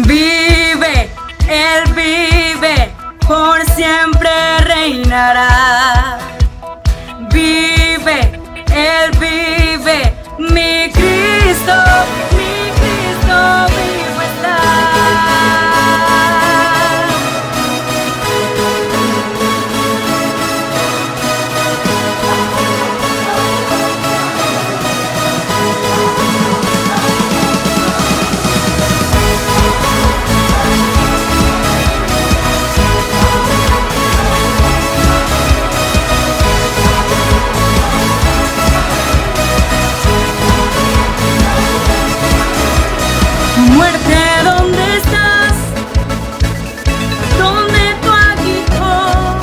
Vive, Él vive, por siempre reinará. Vive, Él vive, mi Cristo vivo está. Muerte, ¿dónde estás? ¿Dónde tu aguijón?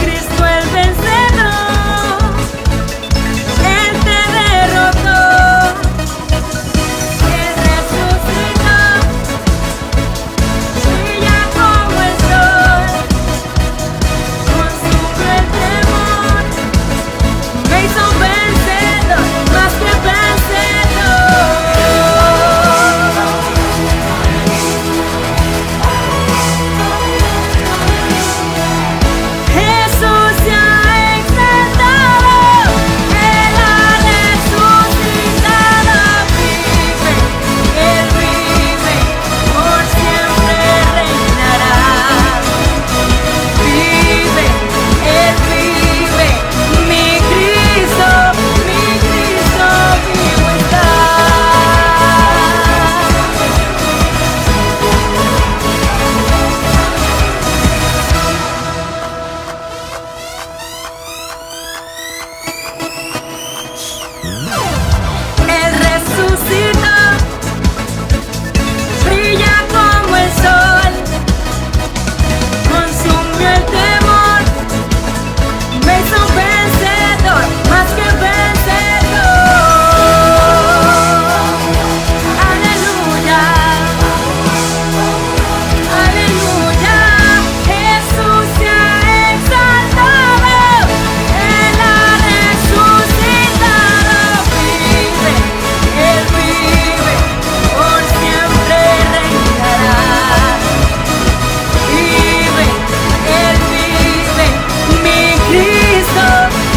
Cristo el vencedor, Él te derrotó, Él resucitó, brilla como el sol, consume el temor, me hizo vencedor, más que vencedor. Jesús se ha exaltado, Él ha resucitado, vive, Él vive, por siempre reinará. Vive, Él vive, mi Cristo vivo está. Él resucitó, brilla como el sol, consumió el temor, me hizo vencedor, más que vencedor. Aleluya, aleluya, Jesús se ha exaltado, Él ha resucitado, vive, Él vive, por siempre reinará. Vive, Él vive, mi Cristo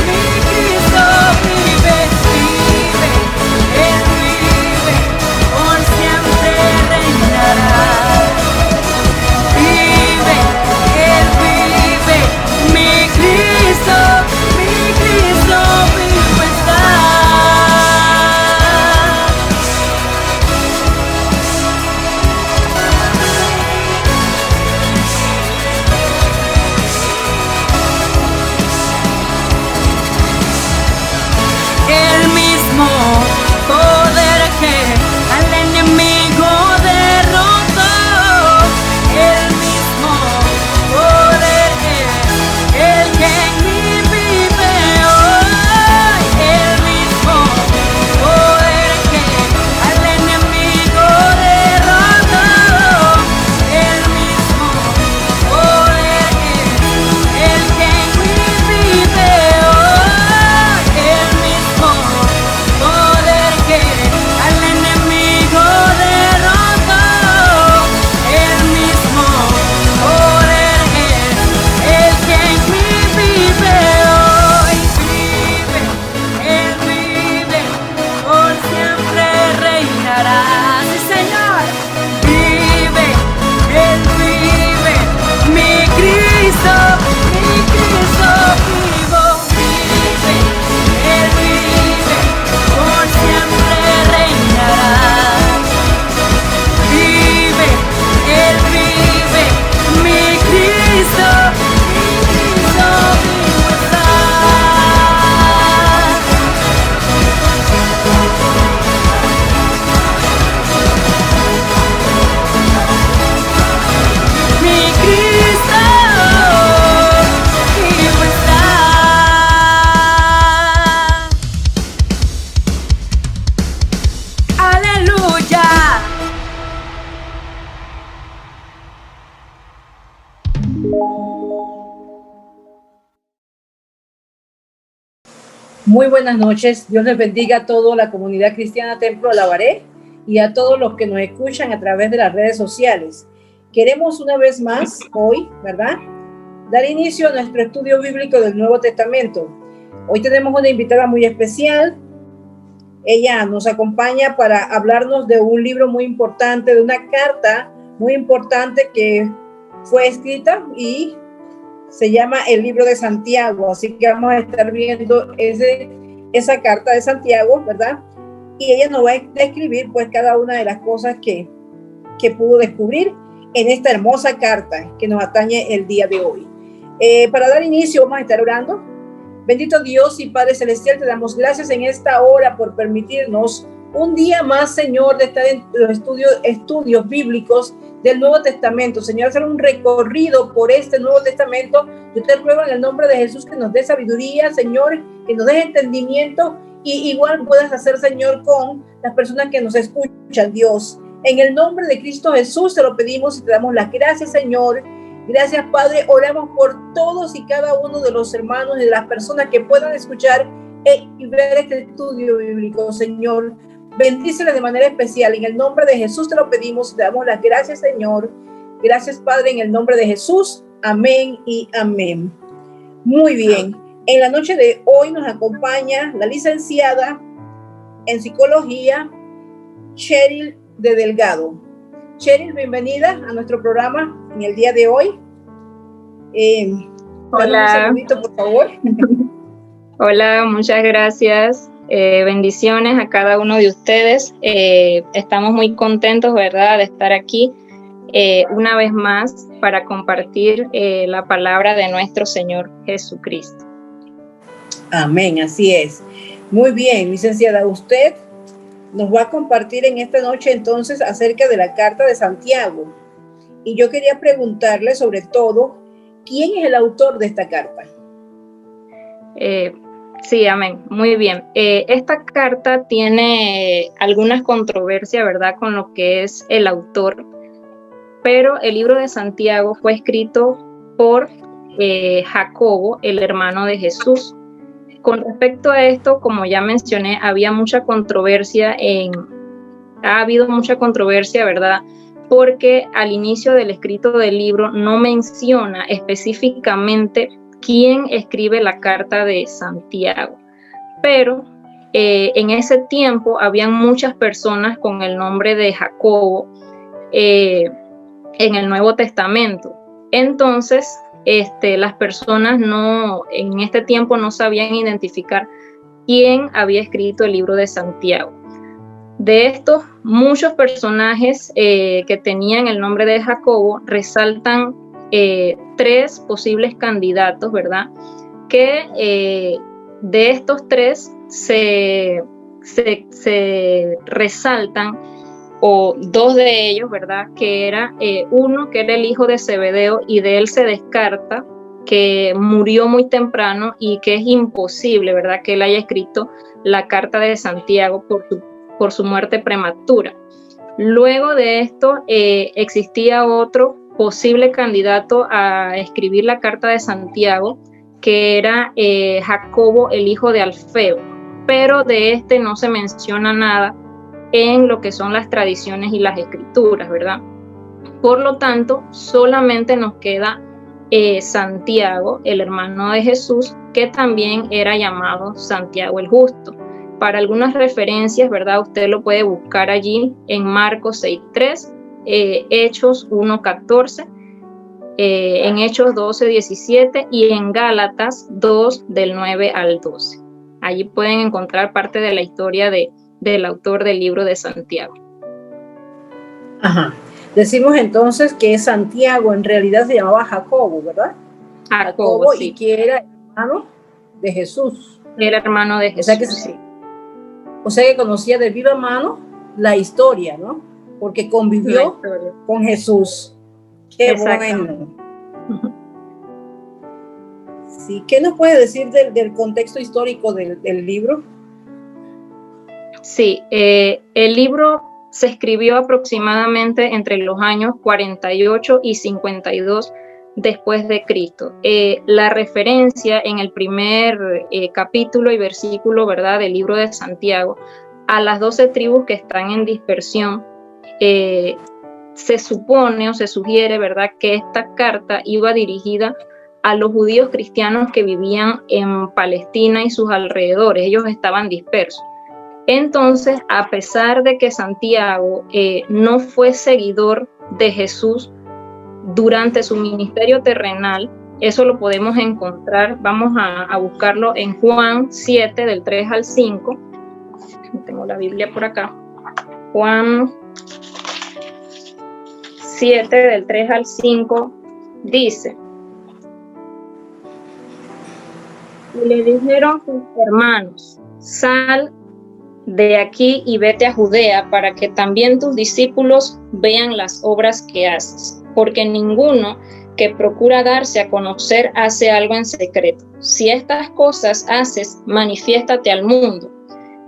vive, vive, Él vive, por siempre reinará. Vive, Él vive, mi Cristo vivo está. El mismo poder que al enemigo derrotó, el mismo poder es el que en mí vive hoy, el mismo poder que al enemigo derrotó, el mismo poder es el que en mí vive hoy, el mismo poder que al enemigo derrotó, el mismo poder es el que en mí vive hoy. Vive, Él vive, por siempre reinará. Sí, Señor. Vive, Él vive, mi Cristo vivo. Vive, Él vive, por siempre reinará. Vive, Él vive, mi Cristo vivo está. Mi Cristo vivo está. Aleluya. Muy buenas noches, Dios les bendiga a toda la comunidad cristiana Templo Alabaré y a todos los que nos escuchan a través de las redes sociales. Queremos una vez más hoy, ¿verdad?, dar inicio a nuestro estudio bíblico del Nuevo Testamento. Hoy tenemos una invitada muy especial. Ella nos acompaña para hablarnos de un libro muy importante, de una carta muy importante que fue escrita y se llama el Libro de Santiago. Así que vamos a estar viendo esa carta de Santiago, ¿verdad? Y ella nos va a describir pues cada una de las cosas que pudo descubrir en esta hermosa carta que nos atañe el día de hoy. Para dar inicio vamos a estar orando. Bendito Dios y Padre Celestial, te damos gracias en esta hora por permitirnos un día más, Señor, de estar en los estudios bíblicos del Nuevo Testamento. Señor, hacer un recorrido por este Nuevo Testamento. Yo te ruego en el nombre de Jesús que nos dé sabiduría, Señor, que nos dé entendimiento y igual puedas hacer, Señor, con las personas que nos escuchan, Dios. En el nombre de Cristo Jesús te lo pedimos y te damos las gracias, Señor. Gracias, Padre. Oramos por todos y cada uno de los hermanos y de las personas que puedan escuchar y ver este estudio bíblico, Señor. Bendíceles de manera especial. En el nombre de Jesús te lo pedimos y te damos las gracias, Señor. Gracias, Padre, en el nombre de Jesús. Amén y amén. Muy bien. En la noche de hoy nos acompaña la licenciada en psicología, Cheryl de Delgado. Cheryl, bienvenida a nuestro programa en el día de hoy. Hola. Un segundito, por favor. Hola, muchas gracias. Bendiciones a cada uno de ustedes. Estamos muy contentos, ¿verdad?, de estar aquí una vez más para compartir la palabra de nuestro Señor Jesucristo. Amén, así es. Muy bien, licenciada, usted nos va a compartir en esta noche entonces acerca de la carta de Santiago. Y yo quería preguntarle sobre todo, ¿quién es el autor de esta carta? Sí, amén. Muy bien. Esta carta tiene algunas controversias, ¿verdad?, con lo que es el autor, pero el libro de Santiago fue escrito por Jacobo, el hermano de Jesús. Con respecto a esto, como ya mencioné, ha habido mucha controversia, ¿verdad?, porque al inicio del escrito del libro no menciona específicamente quién escribe la carta de Santiago, pero en ese tiempo habían muchas personas con el nombre de Jacobo en el Nuevo Testamento. Entonces las personas en este tiempo no sabían identificar quién había escrito el libro de Santiago. De estos muchos personajes que tenían el nombre de Jacobo, resaltan tres posibles candidatos, ¿verdad?, que de estos tres se resaltan, o dos de ellos, ¿verdad?, que era uno que era el hijo de Zebedeo, y de él se descarta que murió muy temprano y que es imposible, ¿verdad?, que él haya escrito la carta de Santiago por su muerte prematura. Luego de esto existía otro posible candidato a escribir la carta de Santiago, que era Jacobo, el hijo de Alfeo, pero de este no se menciona nada en lo que son las tradiciones y las escrituras, ¿verdad? Por lo tanto, solamente nos queda Santiago, el hermano de Jesús, que también era llamado Santiago el Justo. Para algunas referencias, ¿verdad?, usted lo puede buscar allí en Marcos 6:3, Hechos 1:14, en Hechos 12:17 y en Gálatas 2 del 9 al 12. Allí pueden encontrar parte de la historia del autor del libro de Santiago. Ajá. Decimos entonces que Santiago en realidad se llamaba Jacobo, ¿verdad? Jacobo, sí. Y que era hermano de Jesús. Era hermano de Jesús, o sea que conocía de viva mano la historia, ¿no? Porque convivió con Jesús. Qué bueno. Sí, ¿qué nos puede decir del contexto histórico del libro? Sí, el libro se escribió aproximadamente entre los años 48 y 52 después de Cristo. La referencia en el primer capítulo y versículo, ¿verdad?, del libro de Santiago a las 12 tribus que están en dispersión. Se supone o se sugiere, ¿verdad?, que esta carta iba dirigida a los judíos cristianos que vivían en Palestina y sus alrededores. Ellos estaban dispersos. Entonces, a pesar de que Santiago no fue seguidor de Jesús durante su ministerio terrenal, eso lo podemos encontrar, vamos a buscarlo en Juan 7, del 3 al 5. Tengo la Biblia por acá. Juan 7, del 3 al 5, dice: y le dijeron sus hermanos, sal de aquí y vete a Judea, para que también tus discípulos vean las obras que haces, porque ninguno que procura darse a conocer hace algo en secreto. Si estas cosas haces, manifiéstate al mundo,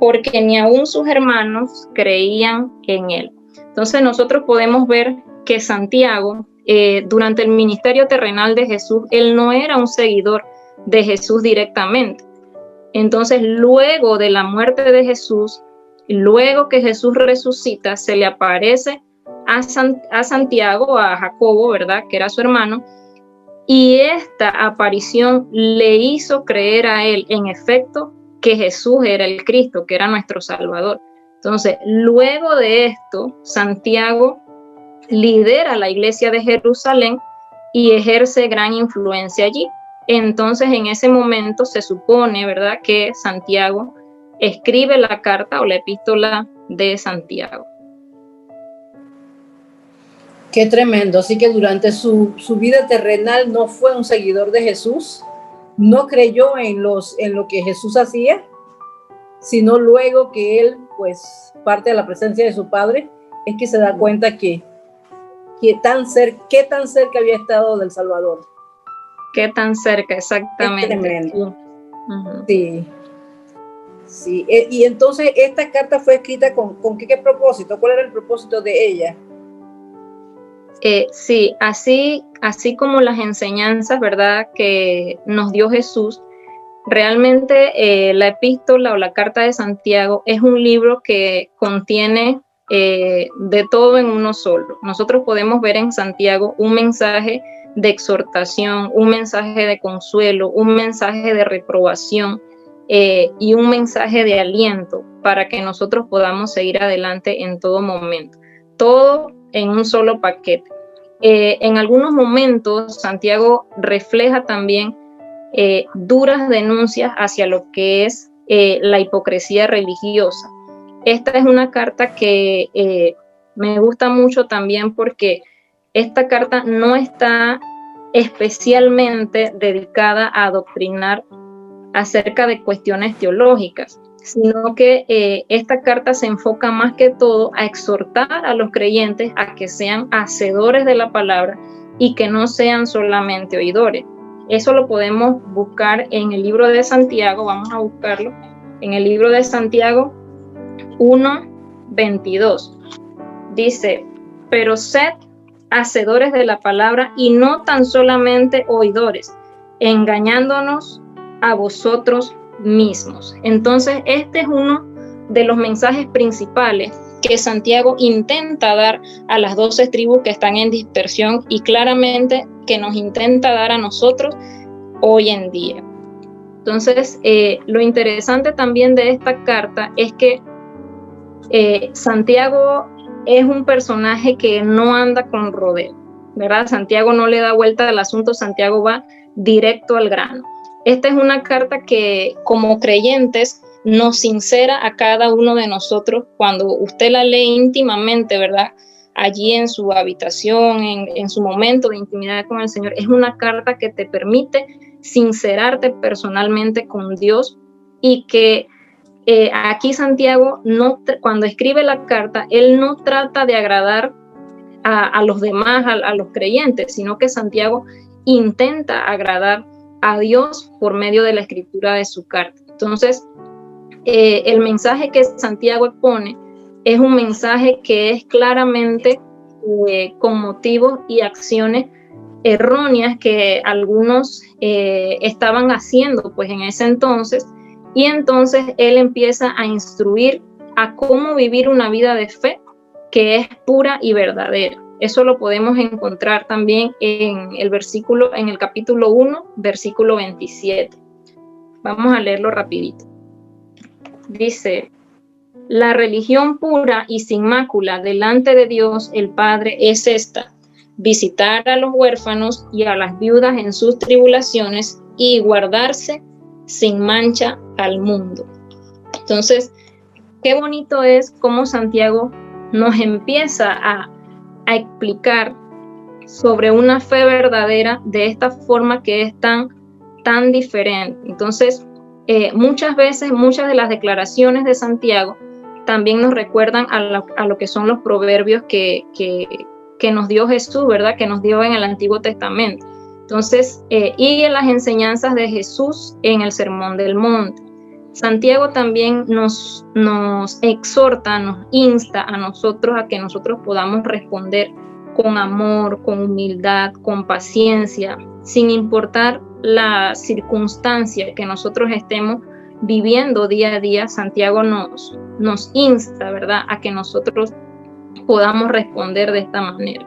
porque ni aun sus hermanos creían en él. Entonces nosotros podemos ver que Santiago, durante el ministerio terrenal de Jesús, él no era un seguidor de Jesús directamente. Entonces, luego de la muerte de Jesús, luego que Jesús resucita, se le aparece a Santiago, a Jacobo, ¿verdad?, que era su hermano, y esta aparición le hizo creer a él, en efecto, que Jesús era el Cristo, que era nuestro Salvador. Entonces, luego de esto, Santiago lidera la iglesia de Jerusalén y ejerce gran influencia allí. Entonces, en ese momento se supone, ¿verdad?, que Santiago escribe la carta o la epístola de Santiago. Qué tremendo. Así que durante su vida terrenal no fue un seguidor de Jesús, no creyó en lo que Jesús hacía, sino luego que él, pues, parte de la presencia de su Padre, es que se da cuenta qué tan cerca había estado del Salvador. Qué tan cerca, exactamente. Es tremendo. Uh-huh. Sí. Sí. Y entonces esta carta fue escrita con qué propósito. ¿Cuál era el propósito de ella? Sí, así como las enseñanzas, ¿verdad?, que nos dio Jesús, realmente la epístola o la carta de Santiago es un libro que contiene de todo en uno solo. Nosotros podemos ver en Santiago un mensaje de exhortación, un mensaje de consuelo, un mensaje de reprobación y un mensaje de aliento para que nosotros podamos seguir adelante en todo momento. Todo en un solo paquete. En algunos momentos, Santiago refleja también duras denuncias hacia lo que es la hipocresía religiosa. Esta es una carta que me gusta mucho también porque esta carta no está especialmente dedicada a adoctrinar acerca de cuestiones teológicas, sino que esta carta se enfoca más que todo a exhortar a los creyentes a que sean hacedores de la palabra y que no sean solamente oidores. Eso lo podemos buscar en el libro de Santiago, vamos a buscarlo, en el libro de Santiago 1:22. Dice, pero sed hacedores de la palabra y no tan solamente oidores, engañándonos a vosotros mismos. Entonces, este es uno de los mensajes principales que Santiago intenta dar a las 12 tribus que están en dispersión y claramente que nos intenta dar a nosotros hoy en día. Entonces, lo interesante también de esta carta es que Santiago es un personaje que no anda con rodeo, ¿verdad? Santiago no le da vuelta al asunto, Santiago va directo al grano. Esta es una carta que como creyentes nos sincera a cada uno de nosotros cuando usted la lee íntimamente, ¿verdad? Allí en su habitación, en su momento de intimidad con el Señor. Es una carta que te permite sincerarte personalmente con Dios y que aquí Santiago, cuando escribe la carta, él no trata de agradar a los demás, a los creyentes, sino que Santiago intenta agradar a Dios por medio de la escritura de su carta. Entonces, el mensaje que Santiago expone es un mensaje que es claramente con motivos y acciones erróneas que algunos estaban haciendo pues en ese entonces, y entonces él empieza a instruir a cómo vivir una vida de fe que es pura y verdadera. Eso lo podemos encontrar también en el capítulo 1, versículo 27. Vamos a leerlo rapidito. Dice: la religión pura y sin mácula delante de Dios el Padre es esta: visitar a los huérfanos y a las viudas en sus tribulaciones y guardarse sin mancha al mundo. Entonces, qué bonito es cómo Santiago nos empieza a explicar sobre una fe verdadera de esta forma que es tan diferente. Entonces, muchas veces, muchas de las declaraciones de Santiago también nos recuerdan a lo que son los proverbios que nos dio Jesús, ¿verdad? Que nos dio en el Antiguo Testamento. Entonces, y en las enseñanzas de Jesús en el Sermón del Monte. Santiago también nos exhorta, nos insta a nosotros a que nosotros podamos responder con amor, con humildad, con paciencia, sin importar la circunstancia que nosotros estemos viviendo día a día. Santiago nos insta, ¿verdad?, a que nosotros podamos responder de esta manera.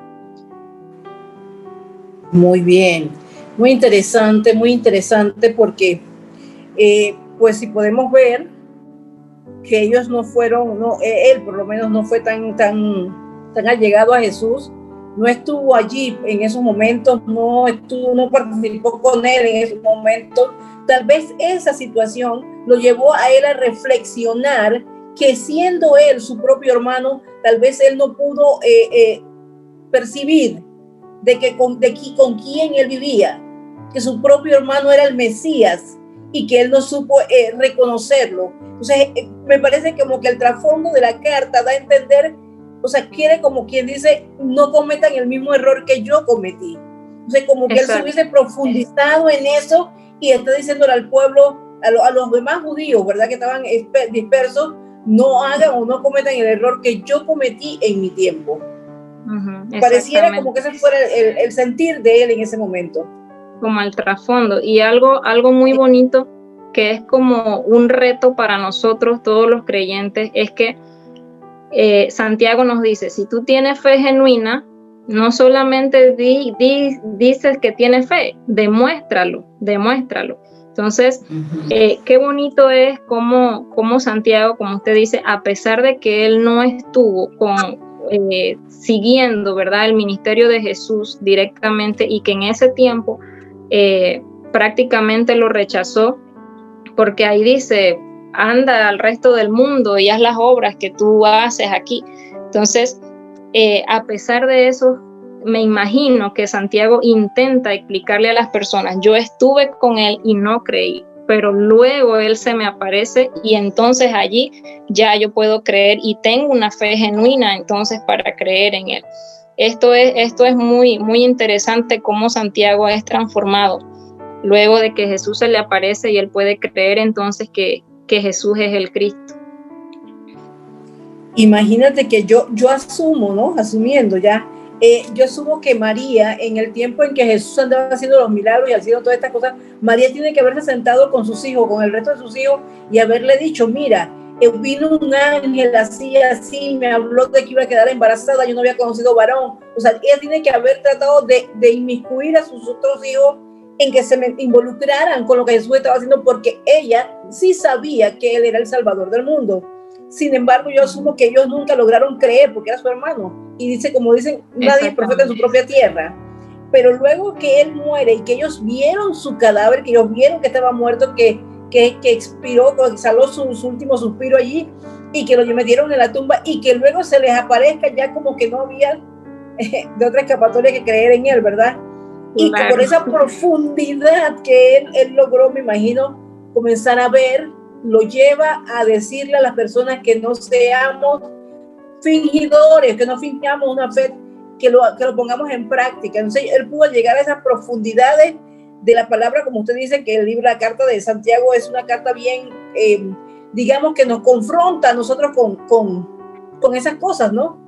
Muy bien, muy interesante porque pues si podemos ver que ellos no fueron, él por lo menos no fue tan allegado a Jesús, no estuvo allí en esos momentos, no participó con él en esos momentos. Tal vez esa situación lo llevó a él a reflexionar que siendo él su propio hermano, tal vez él no pudo percibir con quién él vivía, que su propio hermano era el Mesías y que él no supo reconocerlo. Entonces, me parece como que el trasfondo de la carta da a entender, o sea, quiere como quien dice, no cometan el mismo error que yo cometí. Entonces, como que Exacto. Él se hubiese profundizado en eso y está diciéndole al pueblo, a los demás judíos, ¿verdad?, que estaban dispersos, no hagan o no cometan el error que yo cometí en mi tiempo. Pareciera como que ese fuera el sentir de él en ese momento. Como el trasfondo. Y algo muy bonito que es como un reto para nosotros, todos los creyentes, es que Santiago nos dice, si tú tienes fe genuina, no solamente dices que tienes fe, demuéstralo. Entonces, qué bonito es como Santiago, como usted dice, a pesar de que él no estuvo siguiendo, ¿verdad?, el ministerio de Jesús directamente, y que en ese tiempo prácticamente lo rechazó, porque ahí dice, anda al resto del mundo y haz las obras que tú haces aquí. Entonces, a pesar de eso, me imagino que Santiago intenta explicarle a las personas, yo estuve con él y no creí, pero luego él se me aparece y entonces allí ya yo puedo creer y tengo una fe genuina entonces para creer en él. Esto es muy, muy interesante cómo Santiago es transformado luego de que Jesús se le aparece y él puede creer entonces que Jesús es el Cristo. Imagínate que yo asumo, ¿no? Asumiendo ya, yo asumo que María, en el tiempo en que Jesús andaba haciendo los milagros y haciendo todas estas cosas, María tiene que haberse sentado con sus hijos, con el resto de sus hijos, y haberle dicho, mira, vino un ángel así, me habló de que iba a quedar embarazada, yo no había conocido varón. O sea, ella tiene que haber tratado de inmiscuir a sus otros hijos en que se involucraran con lo que Jesús estaba haciendo, porque ella sí sabía que él era el Salvador del mundo. Sin embargo, yo asumo que ellos nunca lograron creer porque era su hermano. Y dice, como dicen, nadie es profeta en su propia tierra. Pero luego que él muere y que ellos vieron su cadáver, que ellos vieron que estaba muerto, que expiró, que exhaló su último suspiro allí y que lo metieron en la tumba y que luego se les aparezca, ya como que no había de otra escapatoria que creer en él, ¿verdad? Y que por esa profundidad que él logró, me imagino, comenzar a ver, lo lleva a decirle a las personas que no seamos fingidores, que no fingamos una fe, que lo pongamos en práctica. Entonces él pudo llegar a esas profundidades de la palabra, como usted dice, que el libro, la carta de Santiago es una carta bien, digamos que nos confronta a nosotros con esas cosas, ¿no?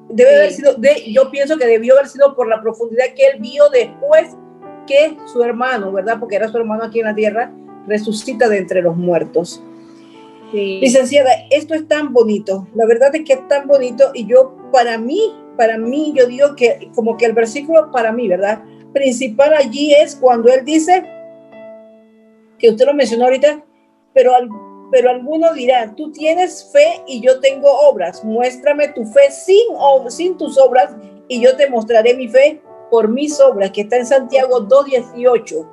Debe haber sido, yo pienso que debió haber sido por la profundidad que él vio después que su hermano, ¿verdad? Porque era su hermano aquí en la tierra, resucita de entre los muertos. Sí. Licenciada, esto es tan bonito, la verdad es que es tan bonito y yo, para mí, yo digo que como que el versículo para mí, ¿verdad? Principal allí es cuando él dice, que usted lo mencionó ahorita, pero alguno dirá, tú tienes fe y yo tengo obras, muéstrame tu fe sin tus obras y yo te mostraré mi fe por mis obras, que está en Santiago 2:18.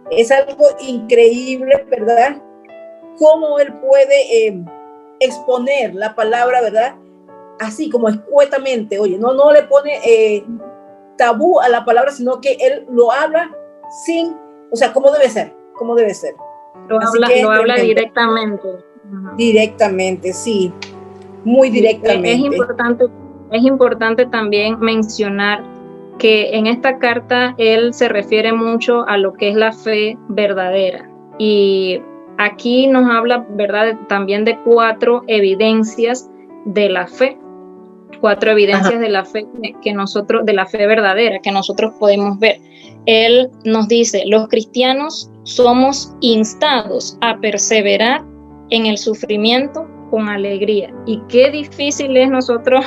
Es algo increíble, ¿verdad? Cómo él puede exponer la palabra, ¿verdad? Así como escuetamente, oye, no le pone tabú a la palabra, sino que él lo habla sin, o sea, cómo debe ser. Lo habla directamente. Directamente, sí, muy directamente. Es importante también mencionar que en esta carta él se refiere mucho a lo que es la fe verdadera. Y aquí nos habla, ¿verdad?, también de 4 evidencias de la fe. 4 evidencias de la fe de la fe verdadera que nosotros podemos ver. Él nos dice, los cristianos somos instados a perseverar en el sufrimiento con alegría. Y qué difícil es nosotros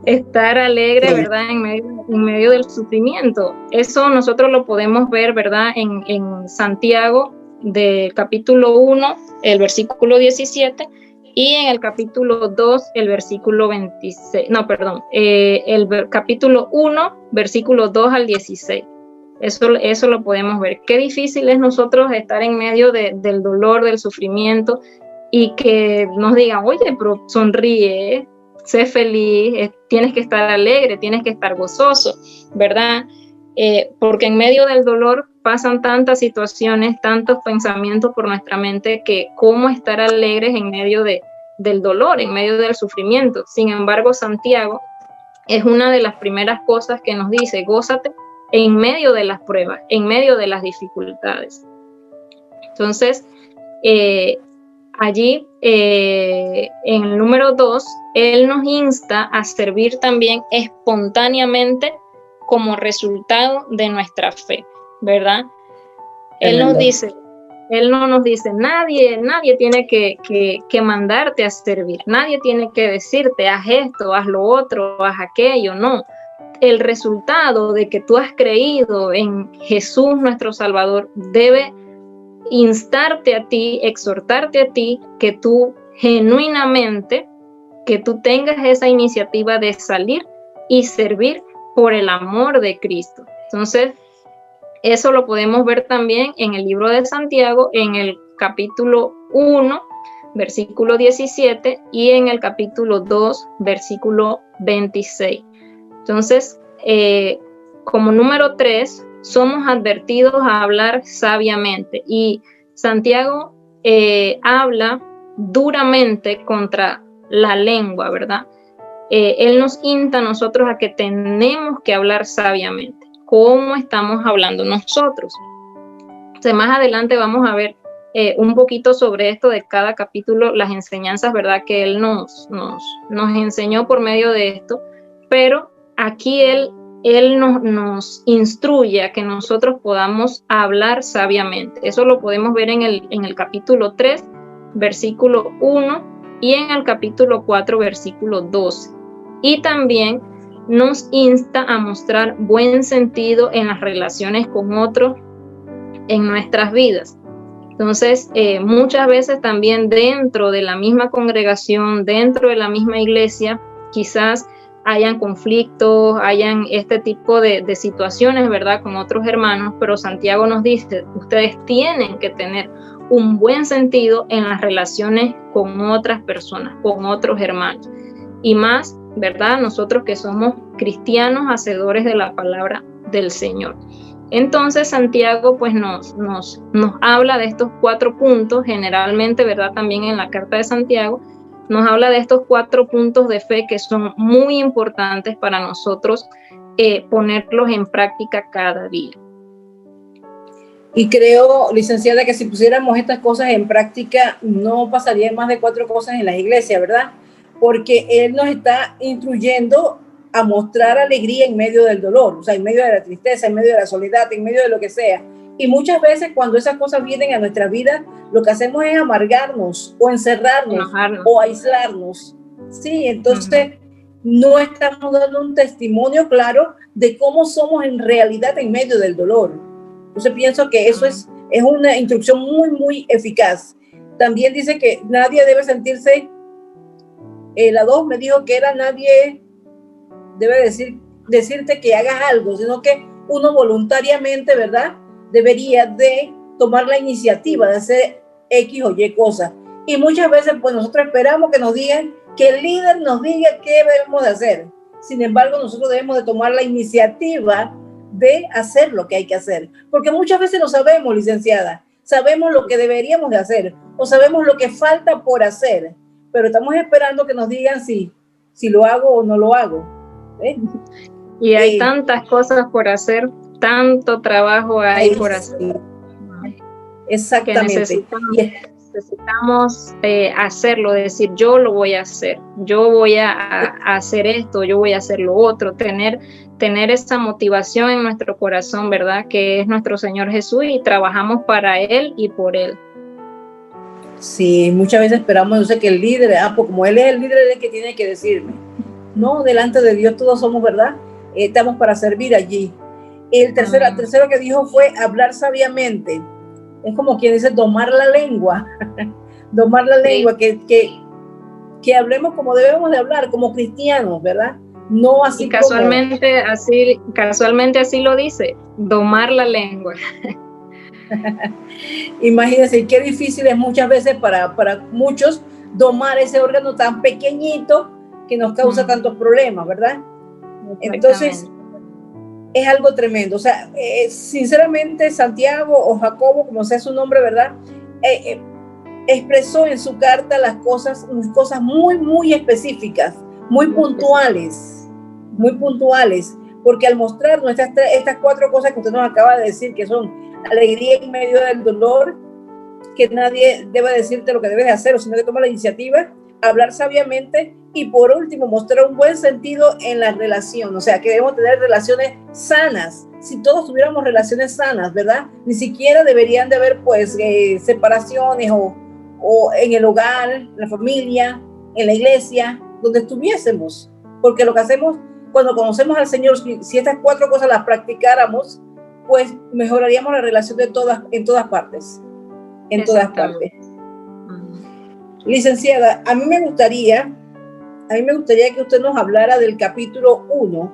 estar alegre, sí, ¿verdad?, en medio del sufrimiento. Eso nosotros lo podemos ver, ¿verdad?, en Santiago, del capítulo 1, el versículo 17, y en el capítulo 2, el versículo 26, el capítulo 1, versículo 2 al 16. Eso lo podemos ver. Qué difícil es nosotros estar en medio del dolor, del sufrimiento, y que nos digan, oye, pero sonríe, sé feliz, tienes que estar alegre, tienes que estar gozoso, ¿verdad? Porque en medio del dolor pasan tantas situaciones, tantos pensamientos por nuestra mente, que cómo estar alegres en medio del dolor, en medio del sufrimiento. Sin embargo, Santiago es una de las primeras cosas que nos dice, gózate en medio de las pruebas, en medio de las dificultades. Entonces, allí, en el número 2, él nos insta a servir también espontáneamente como resultado de nuestra fe, ¿verdad? Él no nos dice, nadie tiene que mandarte a servir, nadie tiene que decirte, haz esto, haz lo otro, haz aquello, no. El resultado de que tú has creído en Jesús nuestro Salvador debe instarte a ti, exhortarte a ti, que tú genuinamente, que tú tengas esa iniciativa de salir y servir por el amor de Cristo. Entonces, eso lo podemos ver también en el libro de Santiago, en el capítulo 1, versículo 17, y en el capítulo 2, versículo 26. Entonces, como número 3, somos advertidos a hablar sabiamente, y Santiago habla duramente contra la lengua, ¿verdad? Él nos insta a nosotros a que tenemos que hablar sabiamente. ¿Cómo estamos hablando nosotros? Entonces, más adelante vamos a ver un poquito sobre esto de cada capítulo, las enseñanzas, ¿verdad?, que él nos enseñó por medio de esto, pero aquí él nos instruye a que nosotros podamos hablar sabiamente. Eso lo podemos ver en el capítulo 3, versículo 1, y en el capítulo 4, versículo 12. Y también nos insta a mostrar buen sentido en las relaciones con otros en nuestras vidas. Entonces, muchas veces también dentro de la misma congregación, dentro de la misma iglesia, quizás hayan conflictos, hayan este tipo de situaciones, ¿verdad?, con otros hermanos, pero Santiago nos dice, ustedes tienen que tener un buen sentido en las relaciones con otras personas, con otros hermanos. Y más, ¿verdad?, nosotros que somos cristianos, hacedores de la palabra del Señor. Entonces Santiago pues nos habla de estos 4 puntos, generalmente, ¿verdad?, también en la carta de Santiago, nos habla de estos 4 puntos de fe que son muy importantes para nosotros ponerlos en práctica cada día. Y creo, licenciada, que si pusiéramos estas cosas en práctica, no pasarían más de 4 cosas en las iglesias, ¿verdad? Porque él nos está instruyendo a mostrar alegría en medio del dolor, o sea, en medio de la tristeza, en medio de la soledad, en medio de lo que sea. Y muchas veces cuando esas cosas vienen a nuestra vida, lo que hacemos es amargarnos o encerrarnos Enojarnos. o aislarnos. Sí, entonces no estamos dando un testimonio claro de cómo somos en realidad en medio del dolor. Entonces pienso que eso es una instrucción muy, muy eficaz. También dice que nadie debe sentirse, la 2 me dijo que era nadie debe decirte que hagas algo, sino que uno voluntariamente, ¿verdad? Debería de tomar la iniciativa de hacer X o Y cosas. Y muchas veces, pues nosotros esperamos que nos digan, que el líder nos diga qué debemos de hacer. Sin embargo, nosotros debemos de tomar la iniciativa de hacer lo que hay que hacer. Porque muchas veces no sabemos, licenciada, sabemos lo que deberíamos de hacer o sabemos lo que falta por hacer, pero estamos esperando que nos digan si lo hago o no lo hago. Y hay tantas cosas por hacer, tanto trabajo hay por hacer. Exactamente. Que necesitamos hacerlo, decir yo lo voy a hacer, yo voy a hacer esto, yo voy a hacer lo otro, tener esa motivación en nuestro corazón, ¿verdad? Que es nuestro Señor Jesús y trabajamos para Él y por Él. Sí, muchas veces esperamos, yo sé que el líder, pues como Él es el líder, es el que tiene que decirme. No, delante de Dios todos somos, ¿verdad? Estamos para servir allí. El tercero que dijo fue hablar sabiamente. Es como quien dice domar la lengua. Domar la lengua, que hablemos como debemos de hablar, como cristianos, ¿verdad? No así y casualmente así lo dice, domar la lengua. Imagínense qué difícil es muchas veces para muchos domar ese órgano tan pequeñito que nos causa tantos problemas, ¿verdad? Entonces, es algo tremendo. O sea, sinceramente, Santiago o Jacobo, como sea su nombre, ¿verdad? Expresó en su carta las cosas muy, muy específicas, muy puntuales, porque al mostrarnos estas 4 cosas que usted nos acaba de decir, que son alegría en medio del dolor, que nadie debe decirte lo que debes de hacer, sino que toma la iniciativa, hablar sabiamente y por último mostrar un buen sentido en la relación, o sea que debemos tener relaciones sanas. Si todos tuviéramos relaciones sanas, ¿verdad? Ni siquiera deberían de haber pues separaciones o en el hogar, en la familia, en la iglesia, donde estuviésemos, porque lo que hacemos cuando conocemos al Señor, si estas 4 cosas las practicáramos, pues mejoraríamos la relación en todas partes. Licenciada, a mí me gustaría que usted nos hablara del capítulo 1,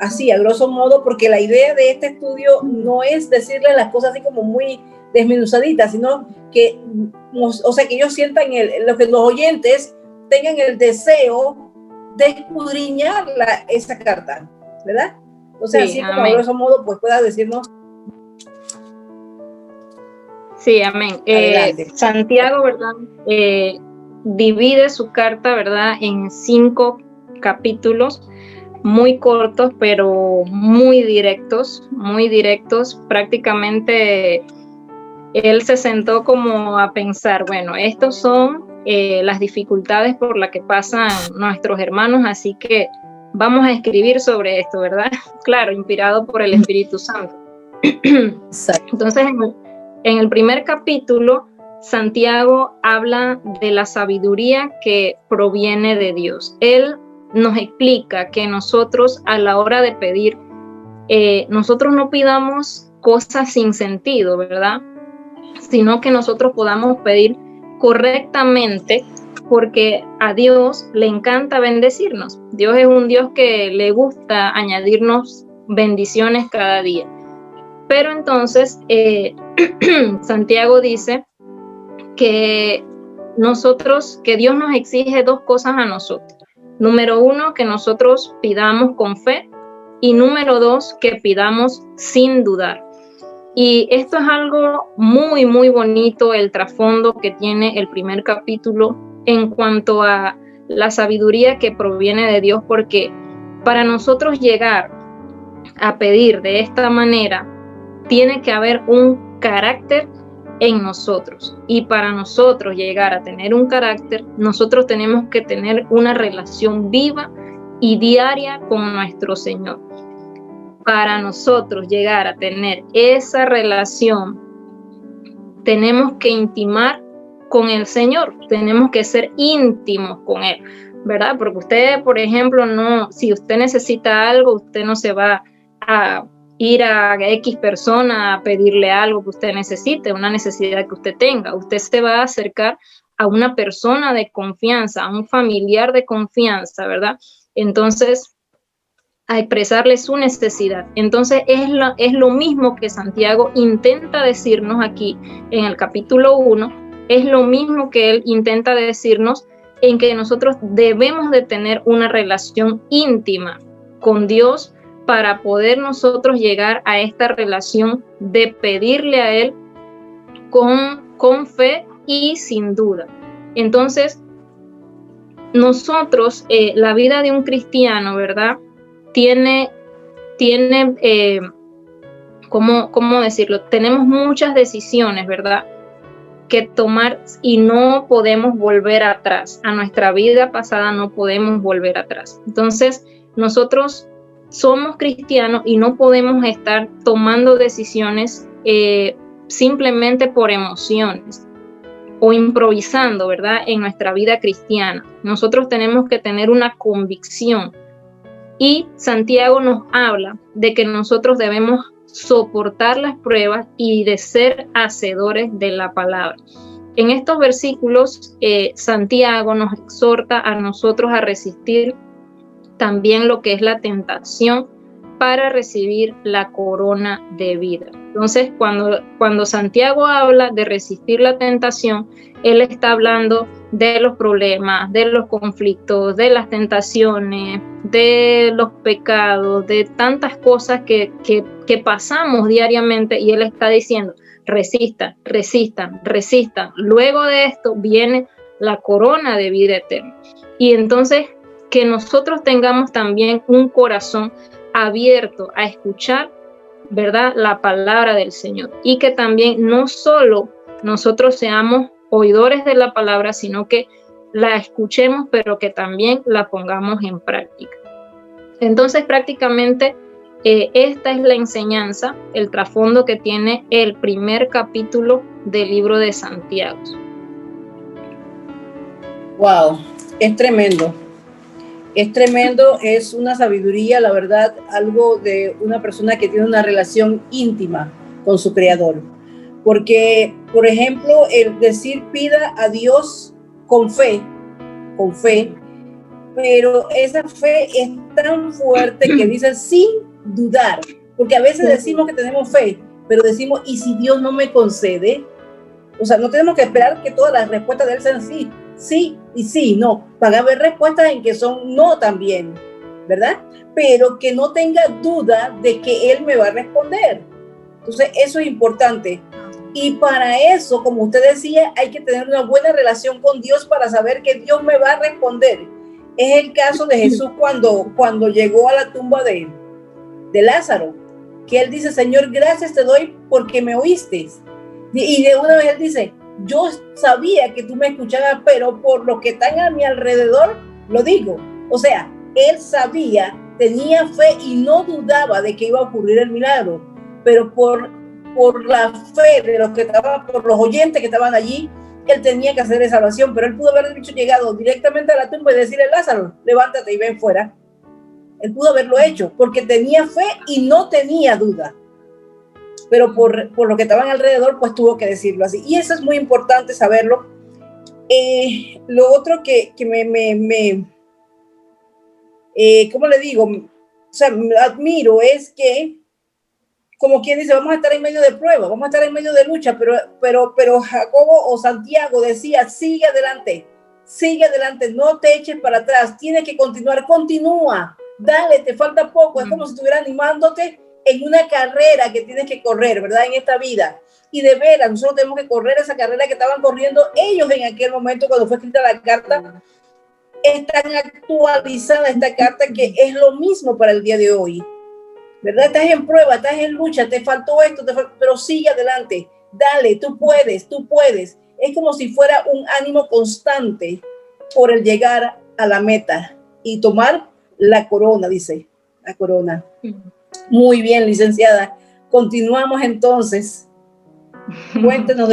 así a grosso modo, porque la idea de este estudio no es decirle las cosas así como muy desmenuzaditas, sino que, o sea, que ellos sientan que los oyentes tengan el deseo de escudriñar esa carta, ¿verdad? O sea, sí, así como a grosso modo, pues pueda decirnos. Sí, amén. Santiago, ¿verdad? Divide su carta, ¿verdad? En 5 capítulos muy cortos, pero muy directos. Prácticamente él se sentó como a pensar, bueno, estos son las dificultades por las que pasan nuestros hermanos, así que vamos a escribir sobre esto, ¿verdad? Claro, inspirado por el Espíritu Santo. Entonces, en el primer capítulo, Santiago habla de la sabiduría que proviene de Dios. Él nos explica que nosotros a la hora de pedir, nosotros no pidamos cosas sin sentido, ¿verdad? Sino que nosotros podamos pedir correctamente, porque a Dios le encanta bendecirnos. Dios es un Dios que le gusta añadirnos bendiciones cada día. Pero entonces Santiago dice que Dios nos exige 2 cosas a nosotros. Número 1, que nosotros pidamos con fe, y número 2, que pidamos sin dudar. Y esto es algo muy, muy bonito, el trasfondo que tiene el primer capítulo en cuanto a la sabiduría que proviene de Dios, porque para nosotros llegar a pedir de esta manera, tiene que haber un carácter en nosotros, y para nosotros llegar a tener un carácter, nosotros tenemos que tener una relación viva y diaria con nuestro Señor. para nosotros llegar a tener esa relación, tenemos que intimar con el Señor, tenemos que ser íntimos con Él, ¿verdad? Porque usted, por ejemplo, si usted necesita algo, usted no se va a ir a X persona a pedirle algo que usted necesite, una necesidad que usted tenga. Usted se va a acercar a una persona de confianza, a un familiar de confianza, ¿verdad? Entonces, a expresarle su necesidad. Entonces, es lo mismo que Santiago intenta decirnos aquí en el capítulo 1, es lo mismo que él intenta decirnos en que nosotros debemos de tener una relación íntima con Dios para poder nosotros llegar a esta relación de pedirle a Él con fe y sin duda. Entonces, nosotros, la vida de un cristiano, ¿verdad? Tiene ¿cómo decirlo? Tenemos muchas decisiones, ¿verdad?, que tomar y no podemos volver atrás. A nuestra vida pasada no podemos volver atrás. Entonces, nosotros somos cristianos y no podemos estar tomando decisiones simplemente por emociones o improvisando, ¿verdad?, en nuestra vida cristiana. Nosotros tenemos que tener una convicción. Y Santiago nos habla de que nosotros debemos soportar las pruebas y de ser hacedores de la palabra. En estos versículos, Santiago nos exhorta a nosotros a resistir también lo que es la tentación para recibir la corona de vida. Entonces, cuando Santiago habla de resistir la tentación, él está hablando de los problemas, de los conflictos, de las tentaciones, de los pecados, de tantas cosas que pasamos diariamente, y él está diciendo, resistan, resistan, resistan. Luego de esto viene la corona de vida eterna. Y entonces, que nosotros tengamos también un corazón abierto a escuchar, ¿verdad?, la palabra del Señor, y que también no solo nosotros seamos oidores de la palabra, sino que la escuchemos, pero que también la pongamos en práctica. Entonces, prácticamente esta es la enseñanza, el trasfondo que tiene el primer capítulo del libro de Santiago. Wow, es tremendo. Es tremendo, es una sabiduría, la verdad, algo de una persona que tiene una relación íntima con su Creador. Porque, por ejemplo, el decir pida a Dios con fe, pero esa fe es tan fuerte que dice sin dudar, porque a veces decimos que tenemos fe, pero decimos, ¿y si Dios no me concede? O sea, no tenemos que esperar que todas las respuestas de Él sean sí, sí y sí, no. Van a haber respuestas en que son no también, ¿verdad? Pero que no tenga duda de que Él me va a responder. Entonces, eso es importante. Y para eso, como usted decía, hay que tener una buena relación con Dios para saber que Dios me va a responder. Es el caso de Jesús cuando llegó a la tumba de Lázaro, que Él dice, Señor, gracias te doy porque me oíste. Y de una vez Él dice, yo sabía que tú me escuchabas, pero por lo que están a mi alrededor, lo digo. O sea, Él sabía, tenía fe y no dudaba de que iba a ocurrir el milagro, pero por la fe de los que estaban, por los oyentes que estaban allí, Él tenía que hacer esa oración, pero Él pudo haber dicho, llegado directamente a la tumba y decirle, Lázaro, levántate y ven fuera. Él pudo haberlo hecho, porque tenía fe y no tenía duda. Pero por lo que estaban alrededor, pues tuvo que decirlo así. Y eso es muy importante saberlo. Lo otro que ¿cómo le digo? O sea, admiro es que, como quien dice, vamos a estar en medio de prueba, vamos a estar en medio de lucha, pero Jacobo o Santiago decía, sigue adelante, no te eches para atrás, tienes que continuar, continúa, dale, te falta poco, es como si estuviera animándote en una carrera que tienes que correr, ¿verdad? En esta vida. Y de veras, nosotros tenemos que correr esa carrera que estaban corriendo ellos en aquel momento cuando fue escrita la carta. Es tan actualizada esta carta que es lo mismo para el día de hoy, ¿verdad? Estás en prueba, estás en lucha, te faltó esto, pero sigue adelante, dale, tú puedes. Es como si fuera un ánimo constante por el llegar a la meta y tomar la corona, dice, la corona. Muy bien, licenciada. Continuamos entonces. Cuéntenos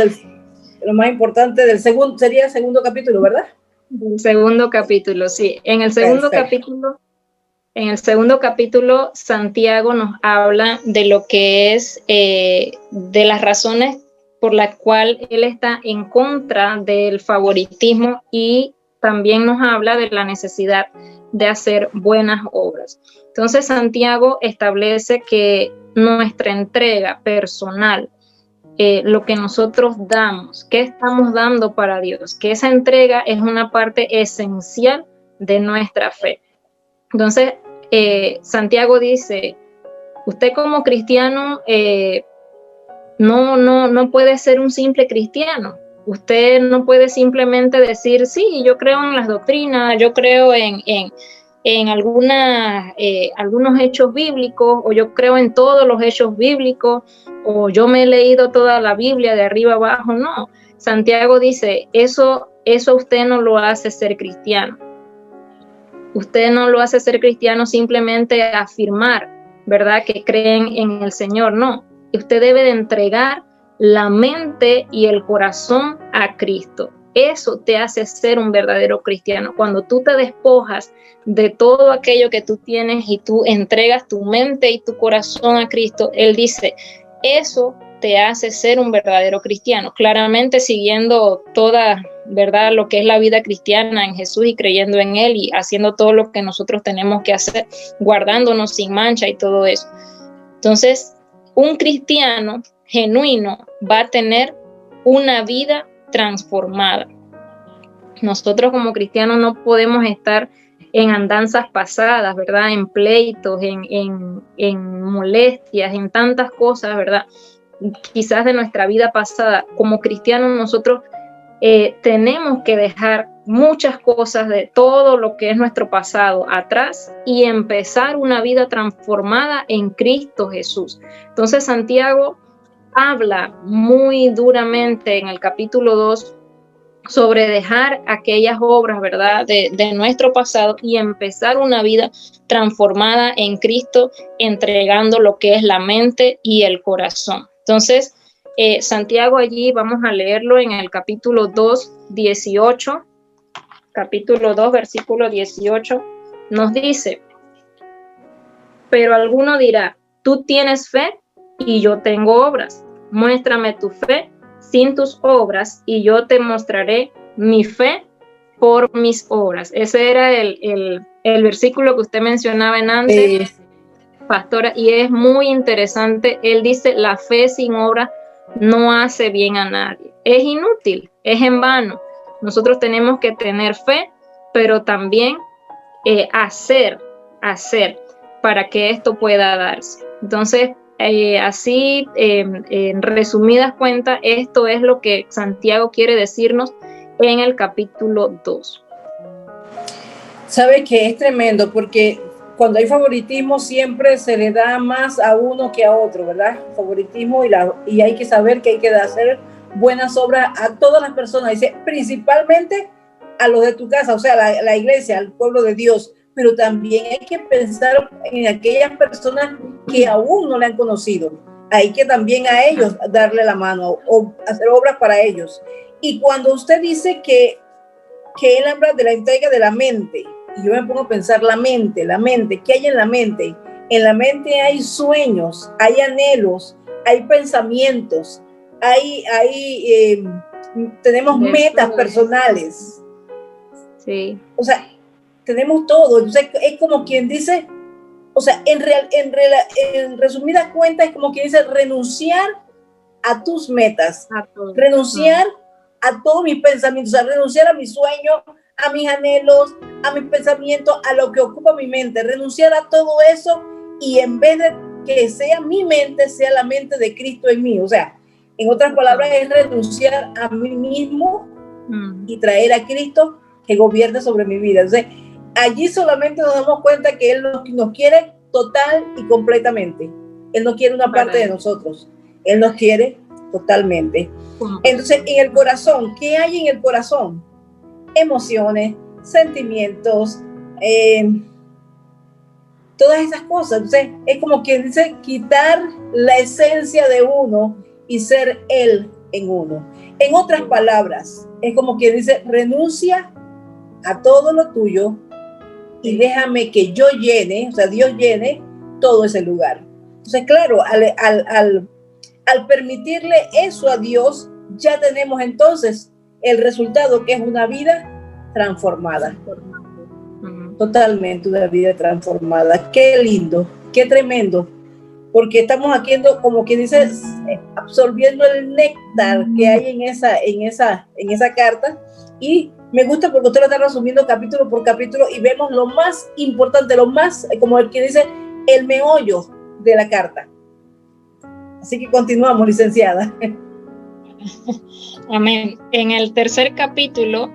lo más importante del segundo, sería el segundo capítulo, ¿verdad? El segundo capítulo, sí. En el segundo capítulo, Santiago nos habla de lo que es, de las razones por las cuales él está en contra del favoritismo, y también nos habla de la necesidad de hacer buenas obras. Entonces, Santiago establece que nuestra entrega personal, lo que nosotros damos, qué estamos dando para Dios, que esa entrega es una parte esencial de nuestra fe. Entonces, Santiago dice, usted como cristiano no puede ser un simple cristiano. Usted no puede simplemente decir, sí, yo creo en las doctrinas, yo creo en algunos hechos bíblicos, o yo creo en todos los hechos bíblicos, o yo me he leído toda la Biblia de arriba abajo. No, Santiago dice, eso usted no lo hace ser cristiano. Usted no lo hace ser cristiano simplemente afirmar, ¿verdad?, que creen en el Señor. No, usted debe de entregar la mente y el corazón a Cristo. Eso te hace ser un verdadero cristiano. Cuando tú te despojas de todo aquello que tú tienes y tú entregas tu mente y tu corazón a Cristo, Él dice, eso te hace ser un verdadero cristiano. Claramente siguiendo toda, ¿verdad?, lo que es la vida cristiana en Jesús y creyendo en Él y haciendo todo lo que nosotros tenemos que hacer, guardándonos sin mancha y todo eso. Entonces, un cristiano genuino va a tener una vida transformada. Nosotros como cristianos no podemos estar en andanzas pasadas, ¿verdad?, en pleitos, en molestias, en tantas cosas, ¿verdad?, quizás de nuestra vida pasada. Como cristianos nosotros tenemos que dejar muchas cosas de todo lo que es nuestro pasado atrás y empezar una vida transformada en Cristo Jesús. Entonces Santiago habla muy duramente en el capítulo 2 sobre dejar aquellas obras, ¿verdad?, de nuestro pasado y empezar una vida transformada en Cristo, entregando lo que es la mente y el corazón. Entonces, Santiago allí, vamos a leerlo en el capítulo 2, 18, capítulo 2, versículo 18, nos dice, pero alguno dirá, tú tienes fe y yo tengo obras. Muéstrame tu fe sin tus obras y yo te mostraré mi fe por mis obras. Ese era el versículo que usted mencionaba en antes, pastora, y es muy interesante. Él dice, la fe sin obras no hace bien a nadie. Es inútil, es en vano. Nosotros tenemos que tener fe, pero también hacer para que esto pueda darse. Entonces, así, en resumidas cuentas, esto es lo que Santiago quiere decirnos en el capítulo 2. Sabe que es tremendo, porque cuando hay favoritismo siempre se le da más a uno que a otro, ¿verdad? Favoritismo, y hay que saber que hay que hacer buenas obras a todas las personas, dice, principalmente a los de tu casa, o sea, la iglesia, al pueblo de Dios, pero también hay que pensar en aquellas personas que aún no le han conocido. Hay que también a ellos darle la mano o hacer obras para ellos. Y cuando usted dice que él habla de la entrega de la mente, y yo me pongo a pensar la mente, ¿qué hay en la mente? En la mente hay sueños, hay anhelos, hay pensamientos, tenemos metas personales. Sí. O sea, tenemos todo. Entonces es como quien dice, o sea, en resumidas cuentas es como quien dice, renunciar a tus metas, renunciar a todos mis pensamientos, o sea, renunciar a mis sueños, a mis anhelos, a mis pensamientos, a lo que ocupa mi mente, renunciar a todo eso, y en vez de que sea mi mente, sea la mente de Cristo en mí. O sea, en otras palabras, es renunciar a mí mismo y traer a Cristo que gobierne sobre mi vida. Entonces, allí solamente nos damos cuenta que Él nos quiere total y completamente. Él no quiere una parte de nosotros. Él nos quiere totalmente. Entonces, en el corazón, ¿qué hay en el corazón? Emociones, sentimientos, todas esas cosas. Entonces, es como quien dice, quitar la esencia de uno y ser él en uno. En otras palabras, es como quien dice, renuncia a todo lo tuyo y déjame que yo llene, o sea, Dios llene todo ese lugar. Entonces, claro, al permitirle eso a Dios, ya tenemos entonces el resultado, que es una vida transformada. Totalmente una vida transformada. Qué lindo, qué tremendo, porque estamos aquí, como quien dice, absorbiendo el néctar que hay en esa carta. Y me gusta porque usted lo está resumiendo capítulo por capítulo y vemos lo más importante, lo más, como el que dice, el meollo de la carta. Así que continuamos, licenciada. Amén. En el tercer capítulo,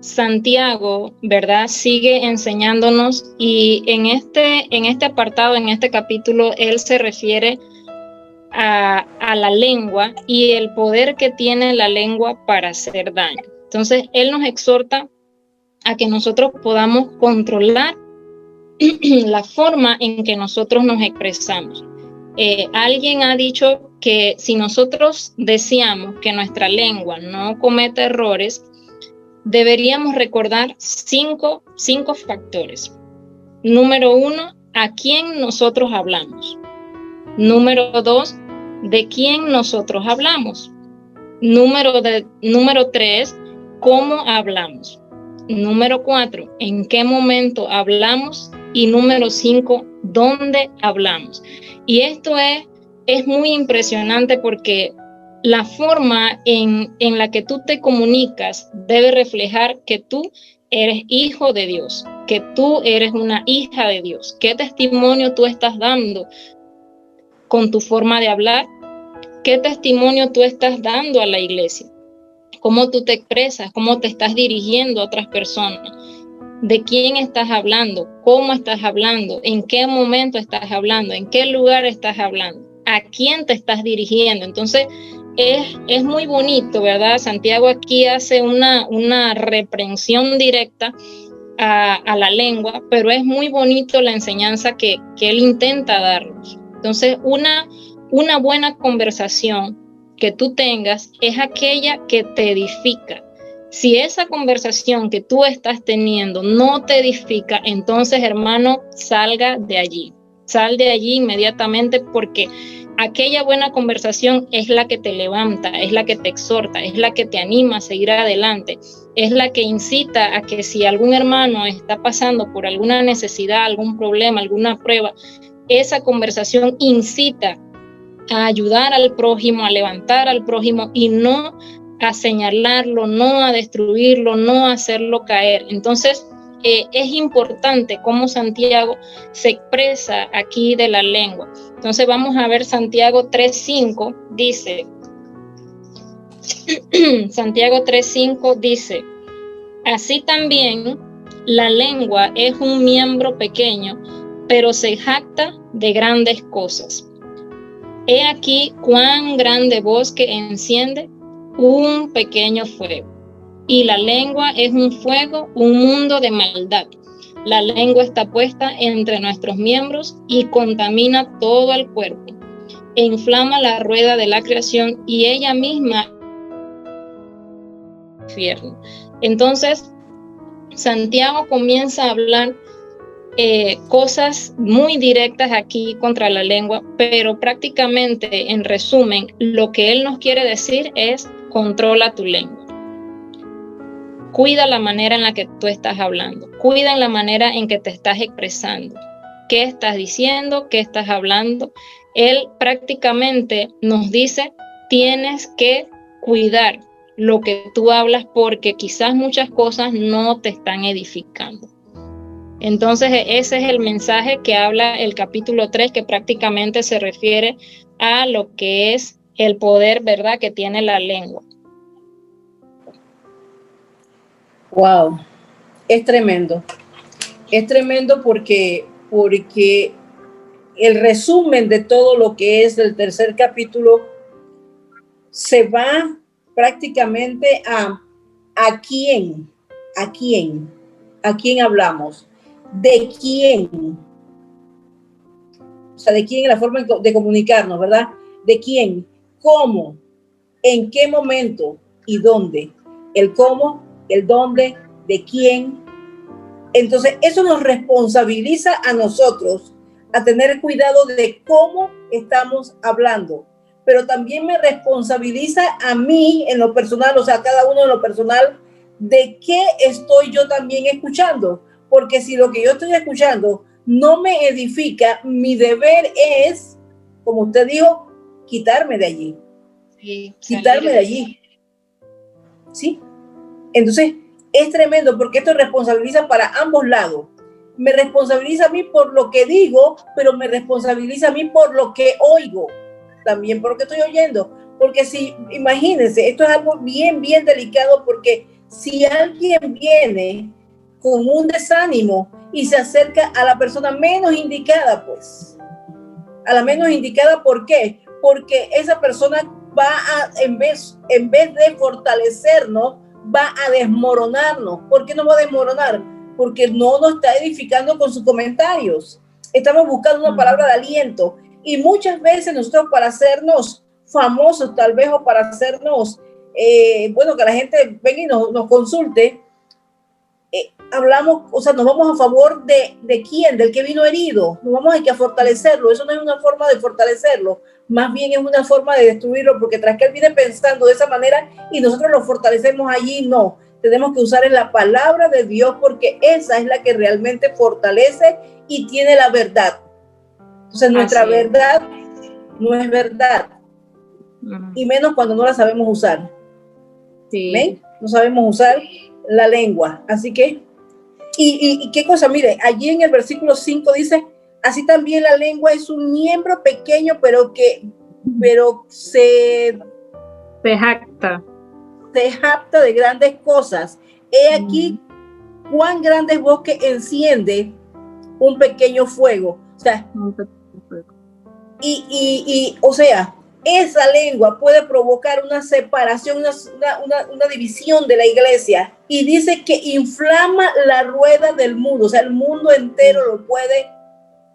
Santiago, ¿verdad? Sigue enseñándonos, y en este apartado, en este capítulo, él se refiere a la lengua y el poder que tiene la lengua para hacer daño. Entonces, él nos exhorta a que nosotros podamos controlar la forma en que nosotros nos expresamos. Alguien ha dicho que si nosotros deseamos que nuestra lengua no cometa errores, deberíamos recordar cinco factores. Número 1, a quién nosotros hablamos. Número 2, de quién nosotros hablamos. Número 3, cómo hablamos. Número 4, en qué momento hablamos. Y número 5, dónde hablamos. Y esto es muy impresionante, porque la forma en la que tú te comunicas debe reflejar que tú eres hijo de Dios, que tú eres una hija de Dios. ¿Qué testimonio tú estás dando con tu forma de hablar? ¿Qué testimonio tú estás dando a la iglesia? ¿Cómo tú te expresas? ¿Cómo te estás dirigiendo a otras personas? ¿De quién estás hablando? ¿Cómo estás hablando? ¿En qué momento estás hablando? ¿En qué lugar estás hablando? ¿A quién te estás dirigiendo? Entonces, es muy bonito, ¿verdad? Santiago aquí hace una reprensión directa a la lengua, pero es muy bonito la enseñanza que él intenta darnos. Entonces, una buena conversación que tú tengas es aquella que te edifica. Si esa conversación que tú estás teniendo no te edifica, entonces, hermano, sal de allí inmediatamente, porque aquella buena conversación es la que te levanta, es la que te exhorta, es la que te anima a seguir adelante, es la que incita a que si algún hermano está pasando por alguna necesidad, algún problema, alguna prueba, esa conversación incita a ayudar al prójimo, a levantar al prójimo, y no a señalarlo, no a destruirlo, no a hacerlo caer. Entonces, es importante cómo Santiago se expresa aquí de la lengua. Entonces, vamos a ver Santiago 3:5, dice, Santiago 3:5 dice, así también la lengua es un miembro pequeño, pero se jacta de grandes cosas. He aquí cuán grande bosque enciende un pequeño fuego. Y la lengua es un fuego, un mundo de maldad. La lengua está puesta entre nuestros miembros y contamina todo el cuerpo. E inflama la rueda de la creación y ella misma infierno. Entonces, Santiago comienza a hablar cosas muy directas aquí contra la lengua, pero prácticamente, en resumen, lo que él nos quiere decir es: controla tu lengua. Cuida la manera en la que tú estás hablando, cuida la manera en que te estás expresando, qué estás diciendo, qué estás hablando. Él prácticamente nos dice: tienes que cuidar lo que tú hablas, porque quizás muchas cosas no te están edificando. Entonces, ese es el mensaje que habla el capítulo 3, que prácticamente se refiere a lo que es el poder, ¿verdad?, que tiene la lengua. Wow, es tremendo porque el resumen de todo lo que es el tercer capítulo se va prácticamente a quién hablamos. ¿De quién? O sea, ¿de quién es la forma de comunicarnos, verdad? ¿De quién? ¿Cómo? ¿En qué momento? ¿Y dónde? El cómo, el dónde, de quién. Entonces, eso nos responsabiliza a nosotros a tener cuidado de cómo estamos hablando, pero también me responsabiliza a mí en lo personal, o sea, a cada uno en lo personal, de qué estoy yo también escuchando, porque si lo que yo estoy escuchando no me edifica, mi deber es, como usted dijo, quitarme de allí. Sí, quitarme de allí. ¿Sí? Entonces, es tremendo porque esto responsabiliza para ambos lados. Me responsabiliza a mí por lo que digo, pero me responsabiliza a mí por lo que oigo, también por lo que estoy oyendo. Porque si, imagínense, esto es algo bien, bien delicado, porque si alguien viene con un desánimo y se acerca a la persona menos indicada, pues, a la menos indicada, ¿por qué? Porque esa persona va a, en vez de fortalecernos, va a desmoronarnos. ¿Por qué nos va a desmoronar? Porque no nos está edificando con sus comentarios. Estamos buscando una palabra de aliento. Y muchas veces nosotros, para hacernos famosos tal vez, o para hacernos, bueno, que la gente venga y nos consulte, hablamos, o sea, nos vamos a favor de quién, del que vino herido, nos vamos a fortalecerlo. Eso no es una forma de fortalecerlo, más bien es una forma de destruirlo, porque tras que él viene pensando de esa manera y nosotros lo fortalecemos allí, no, tenemos que usar en la palabra de Dios, porque esa es la que realmente fortalece y tiene la verdad. Entonces nuestra verdad no es verdad, y menos cuando no la sabemos usar. Sí. ¿Ven? No sabemos usar la lengua, así que y qué cosa, mire, allí en el versículo 5 dice, así también la lengua es un miembro pequeño, pero se jacta de grandes cosas. He aquí cuán grandes bosques enciende un pequeño fuego. O sea, o sea, esa lengua puede provocar una separación, una división de la iglesia, y dice que inflama la rueda del mundo, o sea, el mundo entero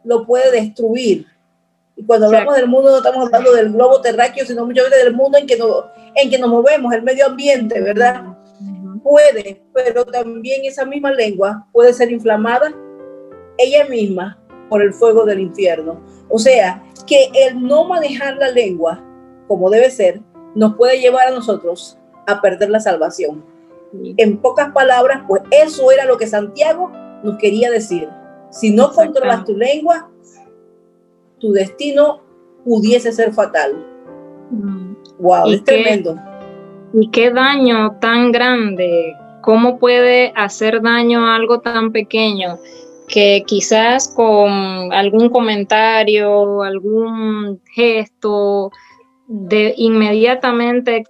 lo puede destruir. Y cuando hablamos del mundo no estamos hablando del globo terráqueo, sino muchas veces del mundo en que nos movemos, el medio ambiente, ¿verdad? Puede, pero también esa misma lengua puede ser inflamada ella misma por el fuego del infierno. O sea, que el no manejar la lengua como debe ser nos puede llevar a nosotros a perder la salvación. En pocas palabras, pues eso era lo que Santiago nos quería decir. Si no controlas tu lengua, tu destino pudiese ser fatal. Wow, es tremendo. Y qué daño tan grande. ¿Cómo puede hacer daño a algo tan pequeño? Que quizás con algún comentario, algún gesto, inmediatamente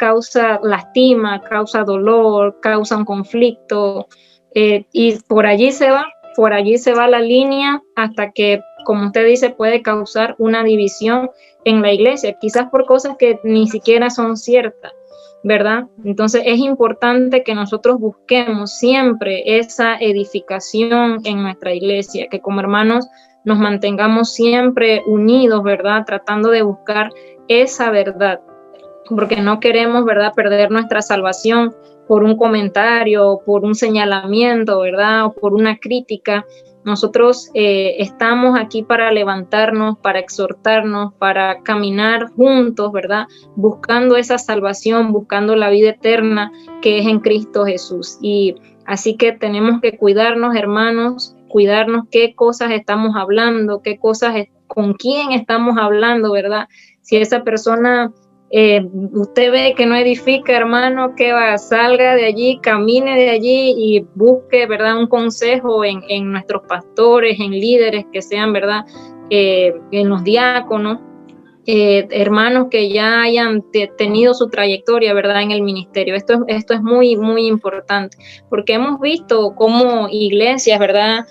lastima, causa dolor, causa un conflicto, y por allí se va la línea hasta que, como usted dice, puede causar una división en la iglesia, quizás por cosas que ni siquiera son ciertas, ¿verdad? Entonces es importante que nosotros busquemos siempre esa edificación en nuestra iglesia, que como hermanos nos mantengamos siempre unidos, ¿verdad? Tratando de buscar esa verdad, porque no queremos, ¿verdad?, perder nuestra salvación por un comentario, por un señalamiento, ¿verdad?, o por una crítica. Nosotros estamos aquí para levantarnos, para exhortarnos, para caminar juntos, ¿verdad?, buscando esa salvación, buscando la vida eterna que es en Cristo Jesús. Y así que tenemos que cuidarnos, hermanos, cuidarnos qué cosas estamos hablando, con quién estamos hablando, ¿verdad? Si esa persona usted ve que no edifica, hermano, que salga de allí, camine de allí y busque, ¿verdad?, un consejo en nuestros pastores, en líderes que sean, ¿verdad?, en los diáconos, hermanos que ya hayan tenido su trayectoria, ¿verdad?, en el ministerio. Esto es muy, muy importante, porque hemos visto cómo iglesias, ¿verdad?,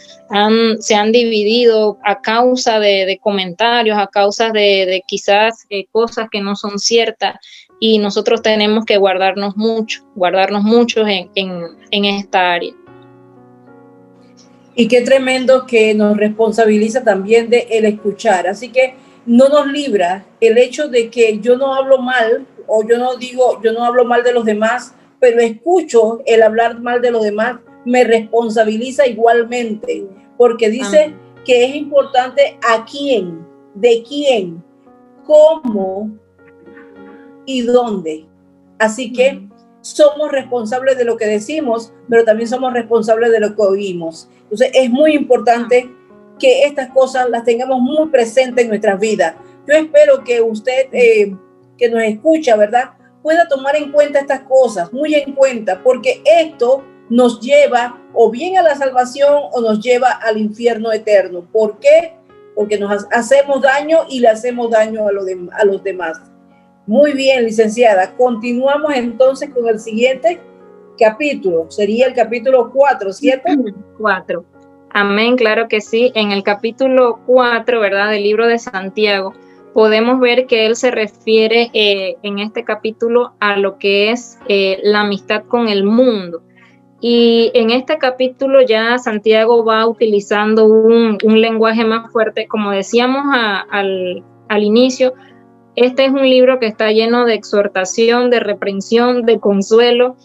se han dividido a causa de comentarios, a causa de quizás cosas que no son ciertas, y nosotros tenemos que guardarnos mucho en esta área. Y qué tremendo que nos responsabiliza también de el escuchar. Así que no nos libra el hecho de que yo no hablo mal o yo no hablo mal de los demás, pero escucho el hablar mal de los demás, me responsabiliza igualmente, porque dice que es importante a quién, de quién, cómo y dónde. Así que somos responsables de lo que decimos, pero también somos responsables de lo que oímos. Entonces es muy importante que estas cosas las tengamos muy presentes en nuestras vidas. Yo espero que usted que nos escucha, ¿verdad?, pueda tomar en cuenta estas cosas, muy en cuenta, porque esto nos lleva o bien a la salvación o nos lleva al infierno eterno. ¿Por qué? Porque nos hacemos daño y le hacemos daño a los demás. Muy bien, licenciada. Continuamos entonces con el siguiente capítulo. Sería el capítulo 4, ¿cierto? 4. Amén, claro que sí. En el capítulo 4, ¿verdad?, del libro de Santiago, podemos ver que él se refiere en este capítulo a lo que es la amistad con el mundo. Y en este capítulo ya Santiago va utilizando un lenguaje más fuerte. Como decíamos al inicio, este es un libro que está lleno de exhortación, de reprensión, de consuelo,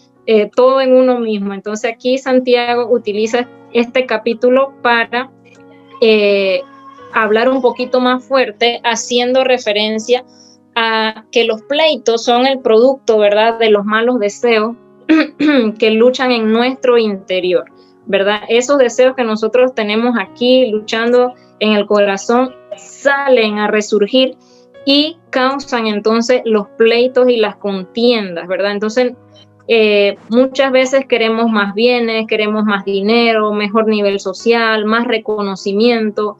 todo en uno mismo. Entonces aquí Santiago utiliza este capítulo para hablar un poquito más fuerte, haciendo referencia a que los pleitos son el producto, ¿verdad?, de los malos deseos que luchan en nuestro interior, ¿verdad? Esos deseos que nosotros tenemos aquí luchando en el corazón salen a resurgir y causan entonces los pleitos y las contiendas, ¿verdad? Entonces, muchas veces queremos más bienes, queremos más dinero, mejor nivel social, más reconocimiento.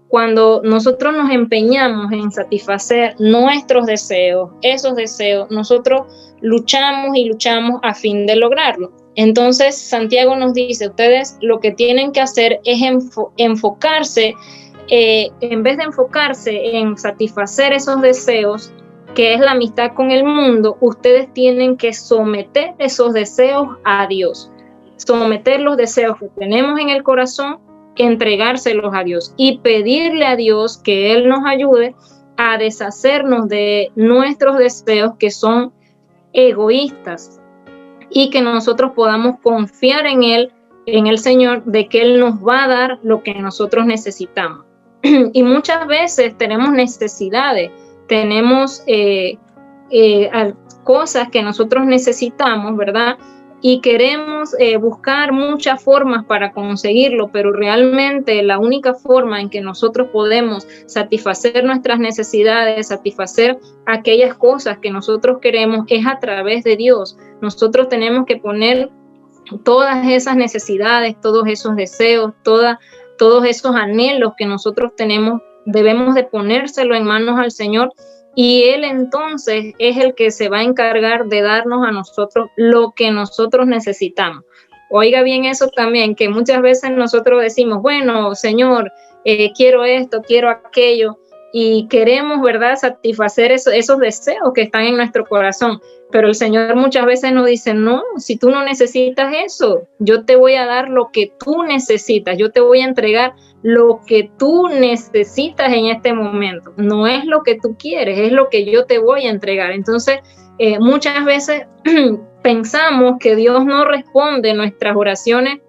Cuando nosotros nos empeñamos en satisfacer nuestros deseos, esos deseos, nosotros luchamos y luchamos a fin de lograrlo. Entonces, Santiago nos dice, ustedes lo que tienen que hacer es enfocarse, en vez de enfocarse en satisfacer esos deseos, que es la amistad con el mundo, ustedes tienen que someter esos deseos a Dios. Someter los deseos que tenemos en el corazón, entregárselos a Dios y pedirle a Dios que Él nos ayude a deshacernos de nuestros deseos que son egoístas y que nosotros podamos confiar en Él, en el Señor, de que Él nos va a dar lo que nosotros necesitamos. Y muchas veces tenemos necesidades, tenemos cosas que nosotros necesitamos, ¿verdad? Y queremos buscar muchas formas para conseguirlo, pero realmente la única forma en que nosotros podemos satisfacer nuestras necesidades, satisfacer aquellas cosas que nosotros queremos, es a través de Dios. Nosotros tenemos que poner todas esas necesidades, todos esos deseos, todos esos anhelos que nosotros tenemos, debemos de ponérselo en manos al Señor. Y Él entonces es el que se va a encargar de darnos a nosotros lo que nosotros necesitamos. Oiga bien eso también, que muchas veces nosotros decimos, bueno, Señor, quiero esto, quiero aquello, y queremos, ¿verdad?, satisfacer esos deseos que están en nuestro corazón. Pero el Señor muchas veces nos dice, no, si tú no necesitas eso, yo te voy a dar lo que tú necesitas, yo te voy a entregar lo que tú necesitas en este momento. No es lo que tú quieres, es lo que yo te voy a entregar. Entonces, muchas veces pensamos que Dios no responde nuestras oraciones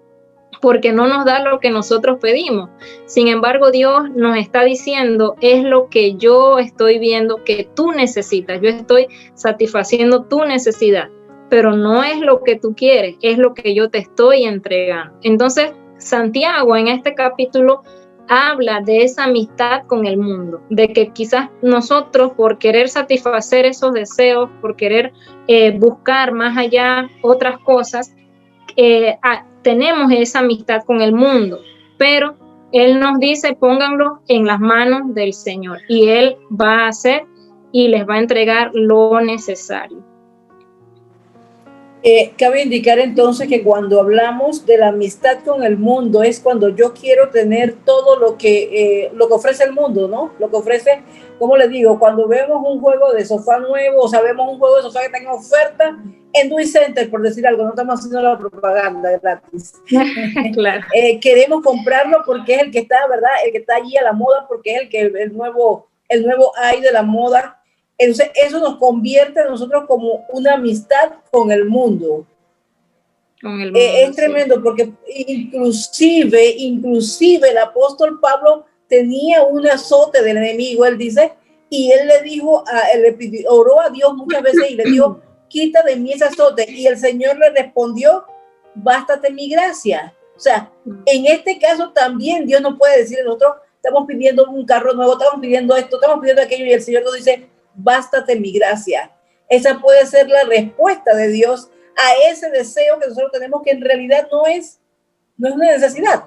porque no nos da lo que nosotros pedimos. Sin embargo, Dios nos está diciendo, es lo que yo estoy viendo que tú necesitas. Yo estoy satisfaciendo tu necesidad, pero no es lo que tú quieres, es lo que yo te estoy entregando. Entonces, Santiago en este capítulo habla de esa amistad con el mundo, de que quizás nosotros por querer satisfacer esos deseos, por querer buscar más allá otras cosas, tenemos esa amistad con el mundo, pero Él nos dice, pónganlo en las manos del Señor y Él va a hacer y les va a entregar lo necesario. Cabe indicar entonces que cuando hablamos de la amistad con el mundo es cuando yo quiero tener todo lo que ofrece el mundo, ¿no? Lo que ofrece, como les digo, cuando vemos un juego de sofá nuevo, o sea, vemos un juego de sofá que está en oferta en Dewey Center, por decir algo, no estamos haciendo la propaganda gratis. Claro. Queremos comprarlo porque es el que está, ¿verdad? El que está allí a la moda, porque es el nuevo hay de la moda. Entonces, eso nos convierte a nosotros como una amistad con el mundo. Es tremendo, sí, porque inclusive el apóstol Pablo tenía un azote del enemigo, él dice, y él le dijo, oró a Dios muchas veces y le dijo, quita de mí ese azote, y el Señor le respondió, bástate mi gracia. O sea, en este caso también Dios nos puede decir, nosotros estamos pidiendo un carro nuevo, estamos pidiendo esto, estamos pidiendo aquello, y el Señor nos dice, bástate mi gracia. Esa puede ser la respuesta de Dios a ese deseo que nosotros tenemos, que en realidad no es una necesidad.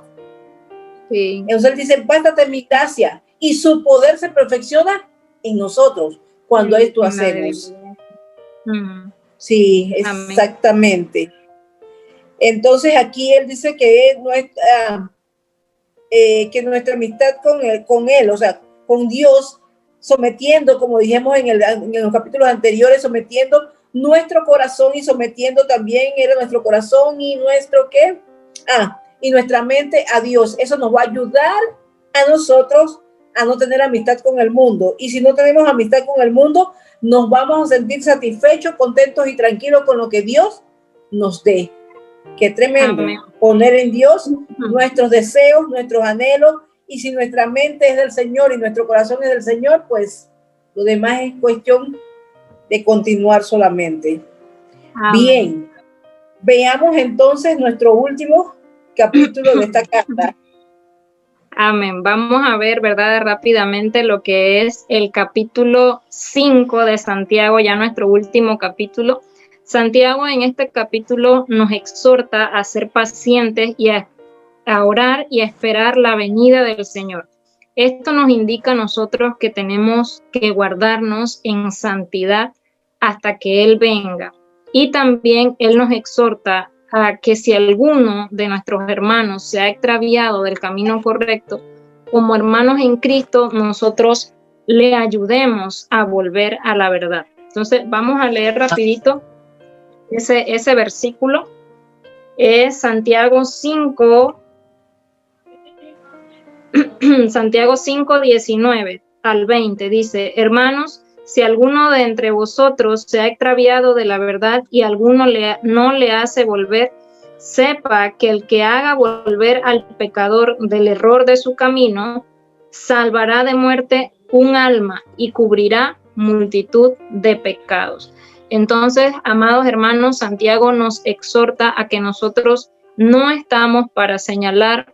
Sí. Entonces él dice, bástate mi gracia, y su poder se perfecciona en nosotros cuando esto hacemos. Sí, exactamente. Amén. Entonces aquí él dice que nuestra amistad con él, o sea, con Dios, sometiendo, como dijimos en los capítulos anteriores, sometiendo nuestro corazón y sometiendo también era nuestro corazón y nuestro ¿qué? Y nuestra mente a Dios. Eso nos va a ayudar a nosotros a no tener amistad con el mundo. Y si no tenemos amistad con el mundo, nos vamos a sentir satisfechos, contentos y tranquilos con lo que Dios nos dé. Qué tremendo. Amén. Poner en Dios nuestros deseos, nuestros anhelos. Y si nuestra mente es del Señor y nuestro corazón es del Señor, pues lo demás es cuestión de continuar solamente. Amén. Bien, veamos entonces nuestro último capítulo de esta carta. Amén. Vamos a ver, ¿verdad? Rápidamente lo que es el capítulo 5 de Santiago, ya nuestro último capítulo. Santiago en este capítulo nos exhorta a ser pacientes y a orar y a esperar la venida del Señor. Esto nos indica a nosotros que tenemos que guardarnos en santidad hasta que Él venga. Y también Él nos exhorta a que si alguno de nuestros hermanos se ha extraviado del camino correcto, como hermanos en Cristo, nosotros le ayudemos a volver a la verdad. Entonces, vamos a leer rapidito ese versículo. Es Santiago 5, Santiago 5, 19 al 20. Dice, hermanos, si alguno de entre vosotros se ha extraviado de la verdad y alguno no le hace volver, sepa que el que haga volver al pecador del error de su camino, salvará de muerte un alma y cubrirá multitud de pecados. Entonces, amados hermanos, Santiago nos exhorta a que nosotros no estamos para señalar,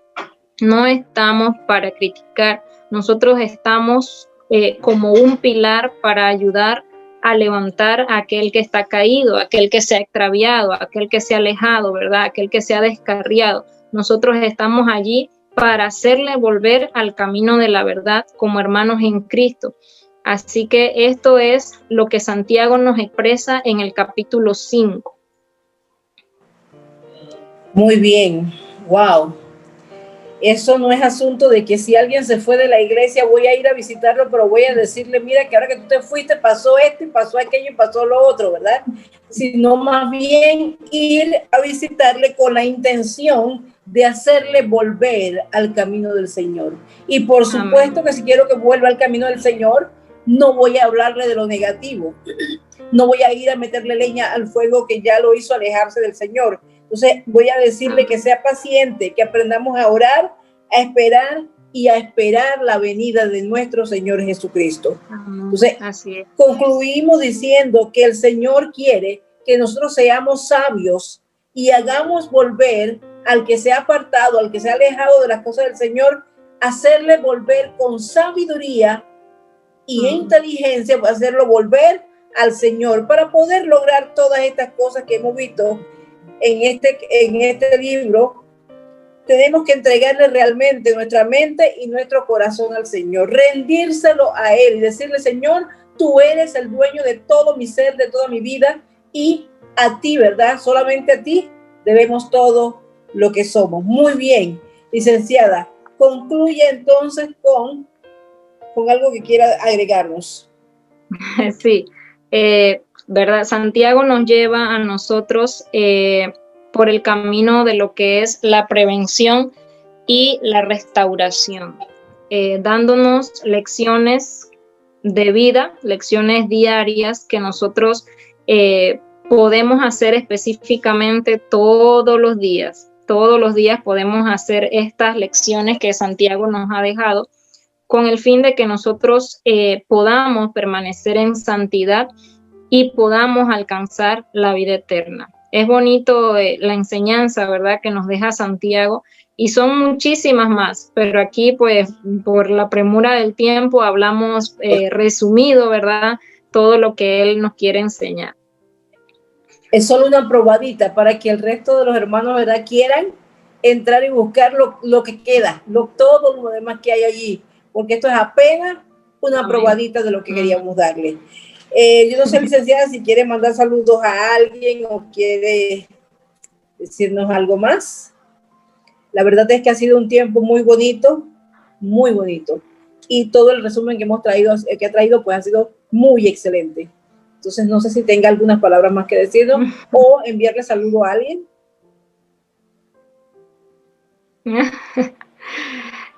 no estamos para criticar, nosotros estamos como un pilar para ayudar a levantar a aquel que está caído, a aquel que se ha extraviado, a aquel que se ha alejado, ¿verdad? Aquel que se ha descarriado. Nosotros estamos allí para hacerle volver al camino de la verdad como hermanos en Cristo. Así que esto es lo que Santiago nos expresa en el capítulo 5. Muy bien, wow. Eso no es asunto de que si alguien se fue de la iglesia voy a ir a visitarlo, pero voy a decirle, mira que ahora que tú te fuiste pasó esto y pasó aquello y pasó lo otro, ¿verdad? Sino más bien ir a visitarle con la intención de hacerle volver al camino del Señor. Y por supuesto que si quiero que vuelva al camino del Señor, no voy a hablarle de lo negativo. No voy a ir a meterle leña al fuego que ya lo hizo alejarse del Señor. Entonces voy a decirle que sea paciente, que aprendamos a orar, a esperar y a esperar la venida de nuestro Señor Jesucristo. Entonces concluimos diciendo que el Señor quiere que nosotros seamos sabios y hagamos volver al que se ha apartado, al que se ha alejado de las cosas del Señor, hacerle volver con sabiduría y inteligencia, para hacerlo volver al Señor, para poder lograr todas estas cosas que hemos visto en este libro. Tenemos que entregarle realmente nuestra mente y nuestro corazón al Señor, rendírselo a Él y decirle, Señor, tú eres el dueño de todo mi ser, de toda mi vida, y a ti, ¿verdad? Solamente a ti debemos todo lo que somos. Muy bien, licenciada, concluye entonces con algo que quiera agregarnos. Sí, ¿verdad? Santiago nos lleva a nosotros por el camino de lo que es la prevención y la restauración, dándonos lecciones de vida, lecciones diarias que nosotros podemos hacer específicamente todos los días. Todos los días podemos hacer estas lecciones que Santiago nos ha dejado con el fin de que nosotros podamos permanecer en santidad y podamos alcanzar la vida eterna. Es bonito la enseñanza, ¿verdad?, que nos deja Santiago, y son muchísimas más, pero aquí, pues, por la premura del tiempo, hablamos resumido, ¿verdad?, todo lo que él nos quiere enseñar. Es solo una probadita para que el resto de los hermanos, ¿verdad?, quieran entrar y buscar lo que queda, todo lo demás que hay allí, porque esto es apenas una Amén. Probadita de lo que queríamos darle. Yo no sé, licenciada, si quiere mandar saludos a alguien o quiere decirnos algo más. La verdad es que ha sido un tiempo muy bonito, y todo el resumen que ha traído, pues ha sido muy excelente. Entonces, no sé si tenga algunas palabras más que decirnos o enviarle saludo a alguien.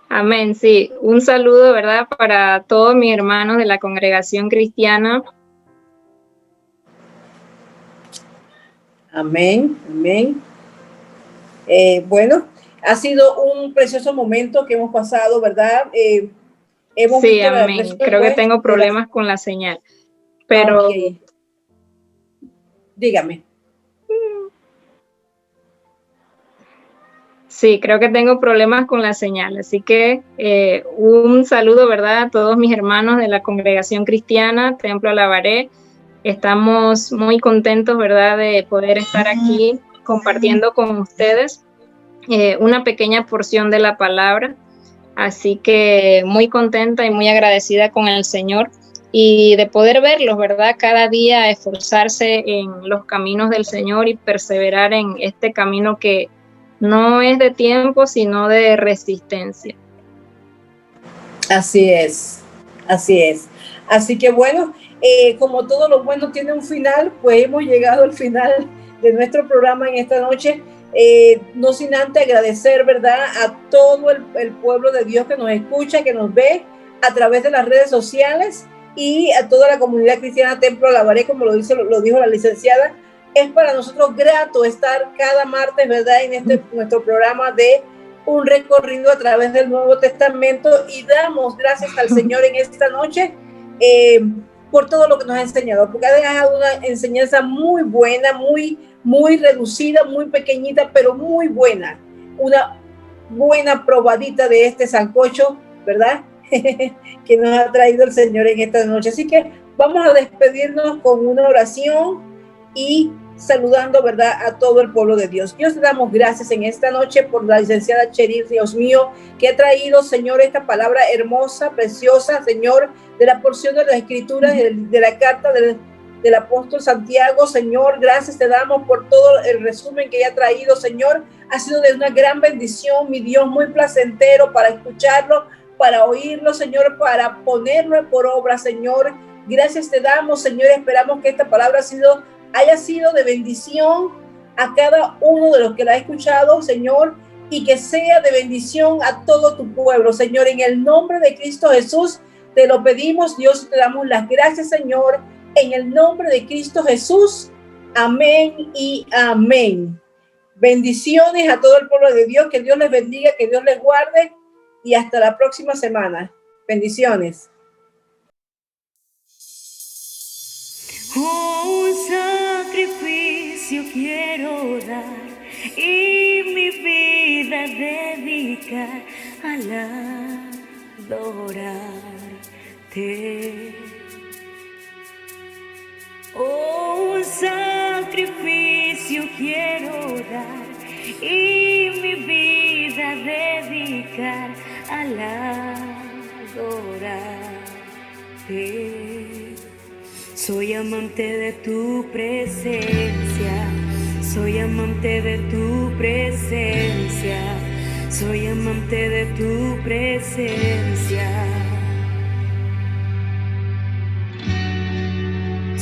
Amén, sí. Un saludo, ¿verdad?, para todos mis hermanos de la congregación cristiana. Amén, amén. Bueno, ha sido un precioso momento que hemos pasado, ¿verdad? Hemos Sí, visto amén. Creo que tengo problemas con la señal, pero... Okay. Dígame. Sí, creo que tengo problemas con la señal, así que un saludo, ¿verdad?, a todos mis hermanos de la congregación cristiana, Templo Alabaré. Estamos muy contentos, ¿verdad?, de poder estar aquí compartiendo con ustedes una pequeña porción de la palabra, así que muy contenta y muy agradecida con el Señor y de poder verlos, ¿verdad?, cada día esforzarse en los caminos del Señor y perseverar en este camino que no es de tiempo, sino de resistencia. Así es, así es. Así que bueno, como todo lo bueno tiene un final, pues hemos llegado al final de nuestro programa en esta noche. No sin antes agradecer, ¿verdad?, a todo el pueblo de Dios que nos escucha, que nos ve a través de las redes sociales, y a toda la comunidad cristiana Templo Alabaré, como lo dijo la licenciada. Es para nosotros grato estar cada martes, ¿verdad?, en nuestro programa de un recorrido a través del Nuevo Testamento, y damos gracias al Señor en esta noche por todo lo que nos ha enseñado, porque ha dejado una enseñanza muy buena, muy reducida, muy pequeñita, pero muy buena. Una buena probadita de este sancocho, ¿verdad?, que nos ha traído el Señor en esta noche. Así que vamos a despedirnos con una oración y saludando, ¿verdad?, a todo el pueblo de Dios. Dios, te damos gracias en esta noche por la licenciada Cheryl, Dios mío, que ha traído, Señor, esta palabra hermosa, preciosa, Señor, de la porción de las Escrituras, de la carta del apóstol Santiago. Señor, gracias te damos por todo el resumen que ella ha traído, Señor. Ha sido de una gran bendición, mi Dios, muy placentero para escucharlo, para oírlo, Señor, para ponerlo por obra, Señor. Gracias te damos, Señor. Esperamos que esta palabra haya sido de bendición a cada uno de los que la ha escuchado, Señor, y que sea de bendición a todo tu pueblo, Señor. En el nombre de Cristo Jesús te lo pedimos, Dios, te damos las gracias, Señor, en el nombre de Cristo Jesús. Amén y amén. Bendiciones a todo el pueblo de Dios, que Dios les bendiga, que Dios les guarde, y hasta la próxima semana. Bendiciones. Un sacrificio quiero dar y mi vida dedicar al adorarte. Un sacrificio quiero dar y mi vida dedicar al adorarte. Soy amante de tu presencia, soy amante de tu presencia, soy amante de tu presencia.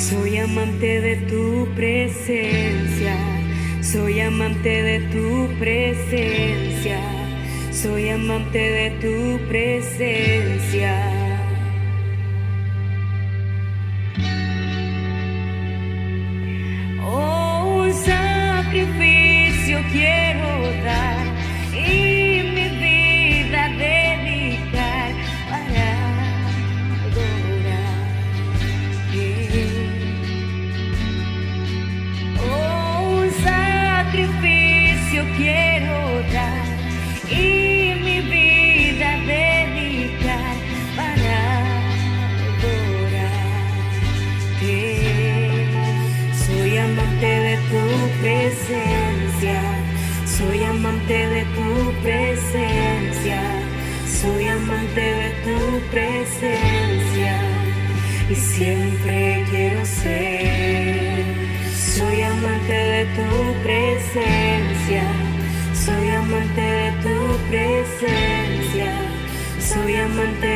Soy amante de tu presencia, soy amante de tu presencia, soy amante de tu presencia. Oh, un sacrificio quiero dar y mi vida dedicar para adorar. Oh, un sacrificio quiero dar y mi vida dedicar para adorarte. Soy amante de tu presencia, soy amante de tu presencia, soy amante de tu presencia y siempre quiero ser. Soy amante de tu presencia, soy amante de tu presencia, soy amante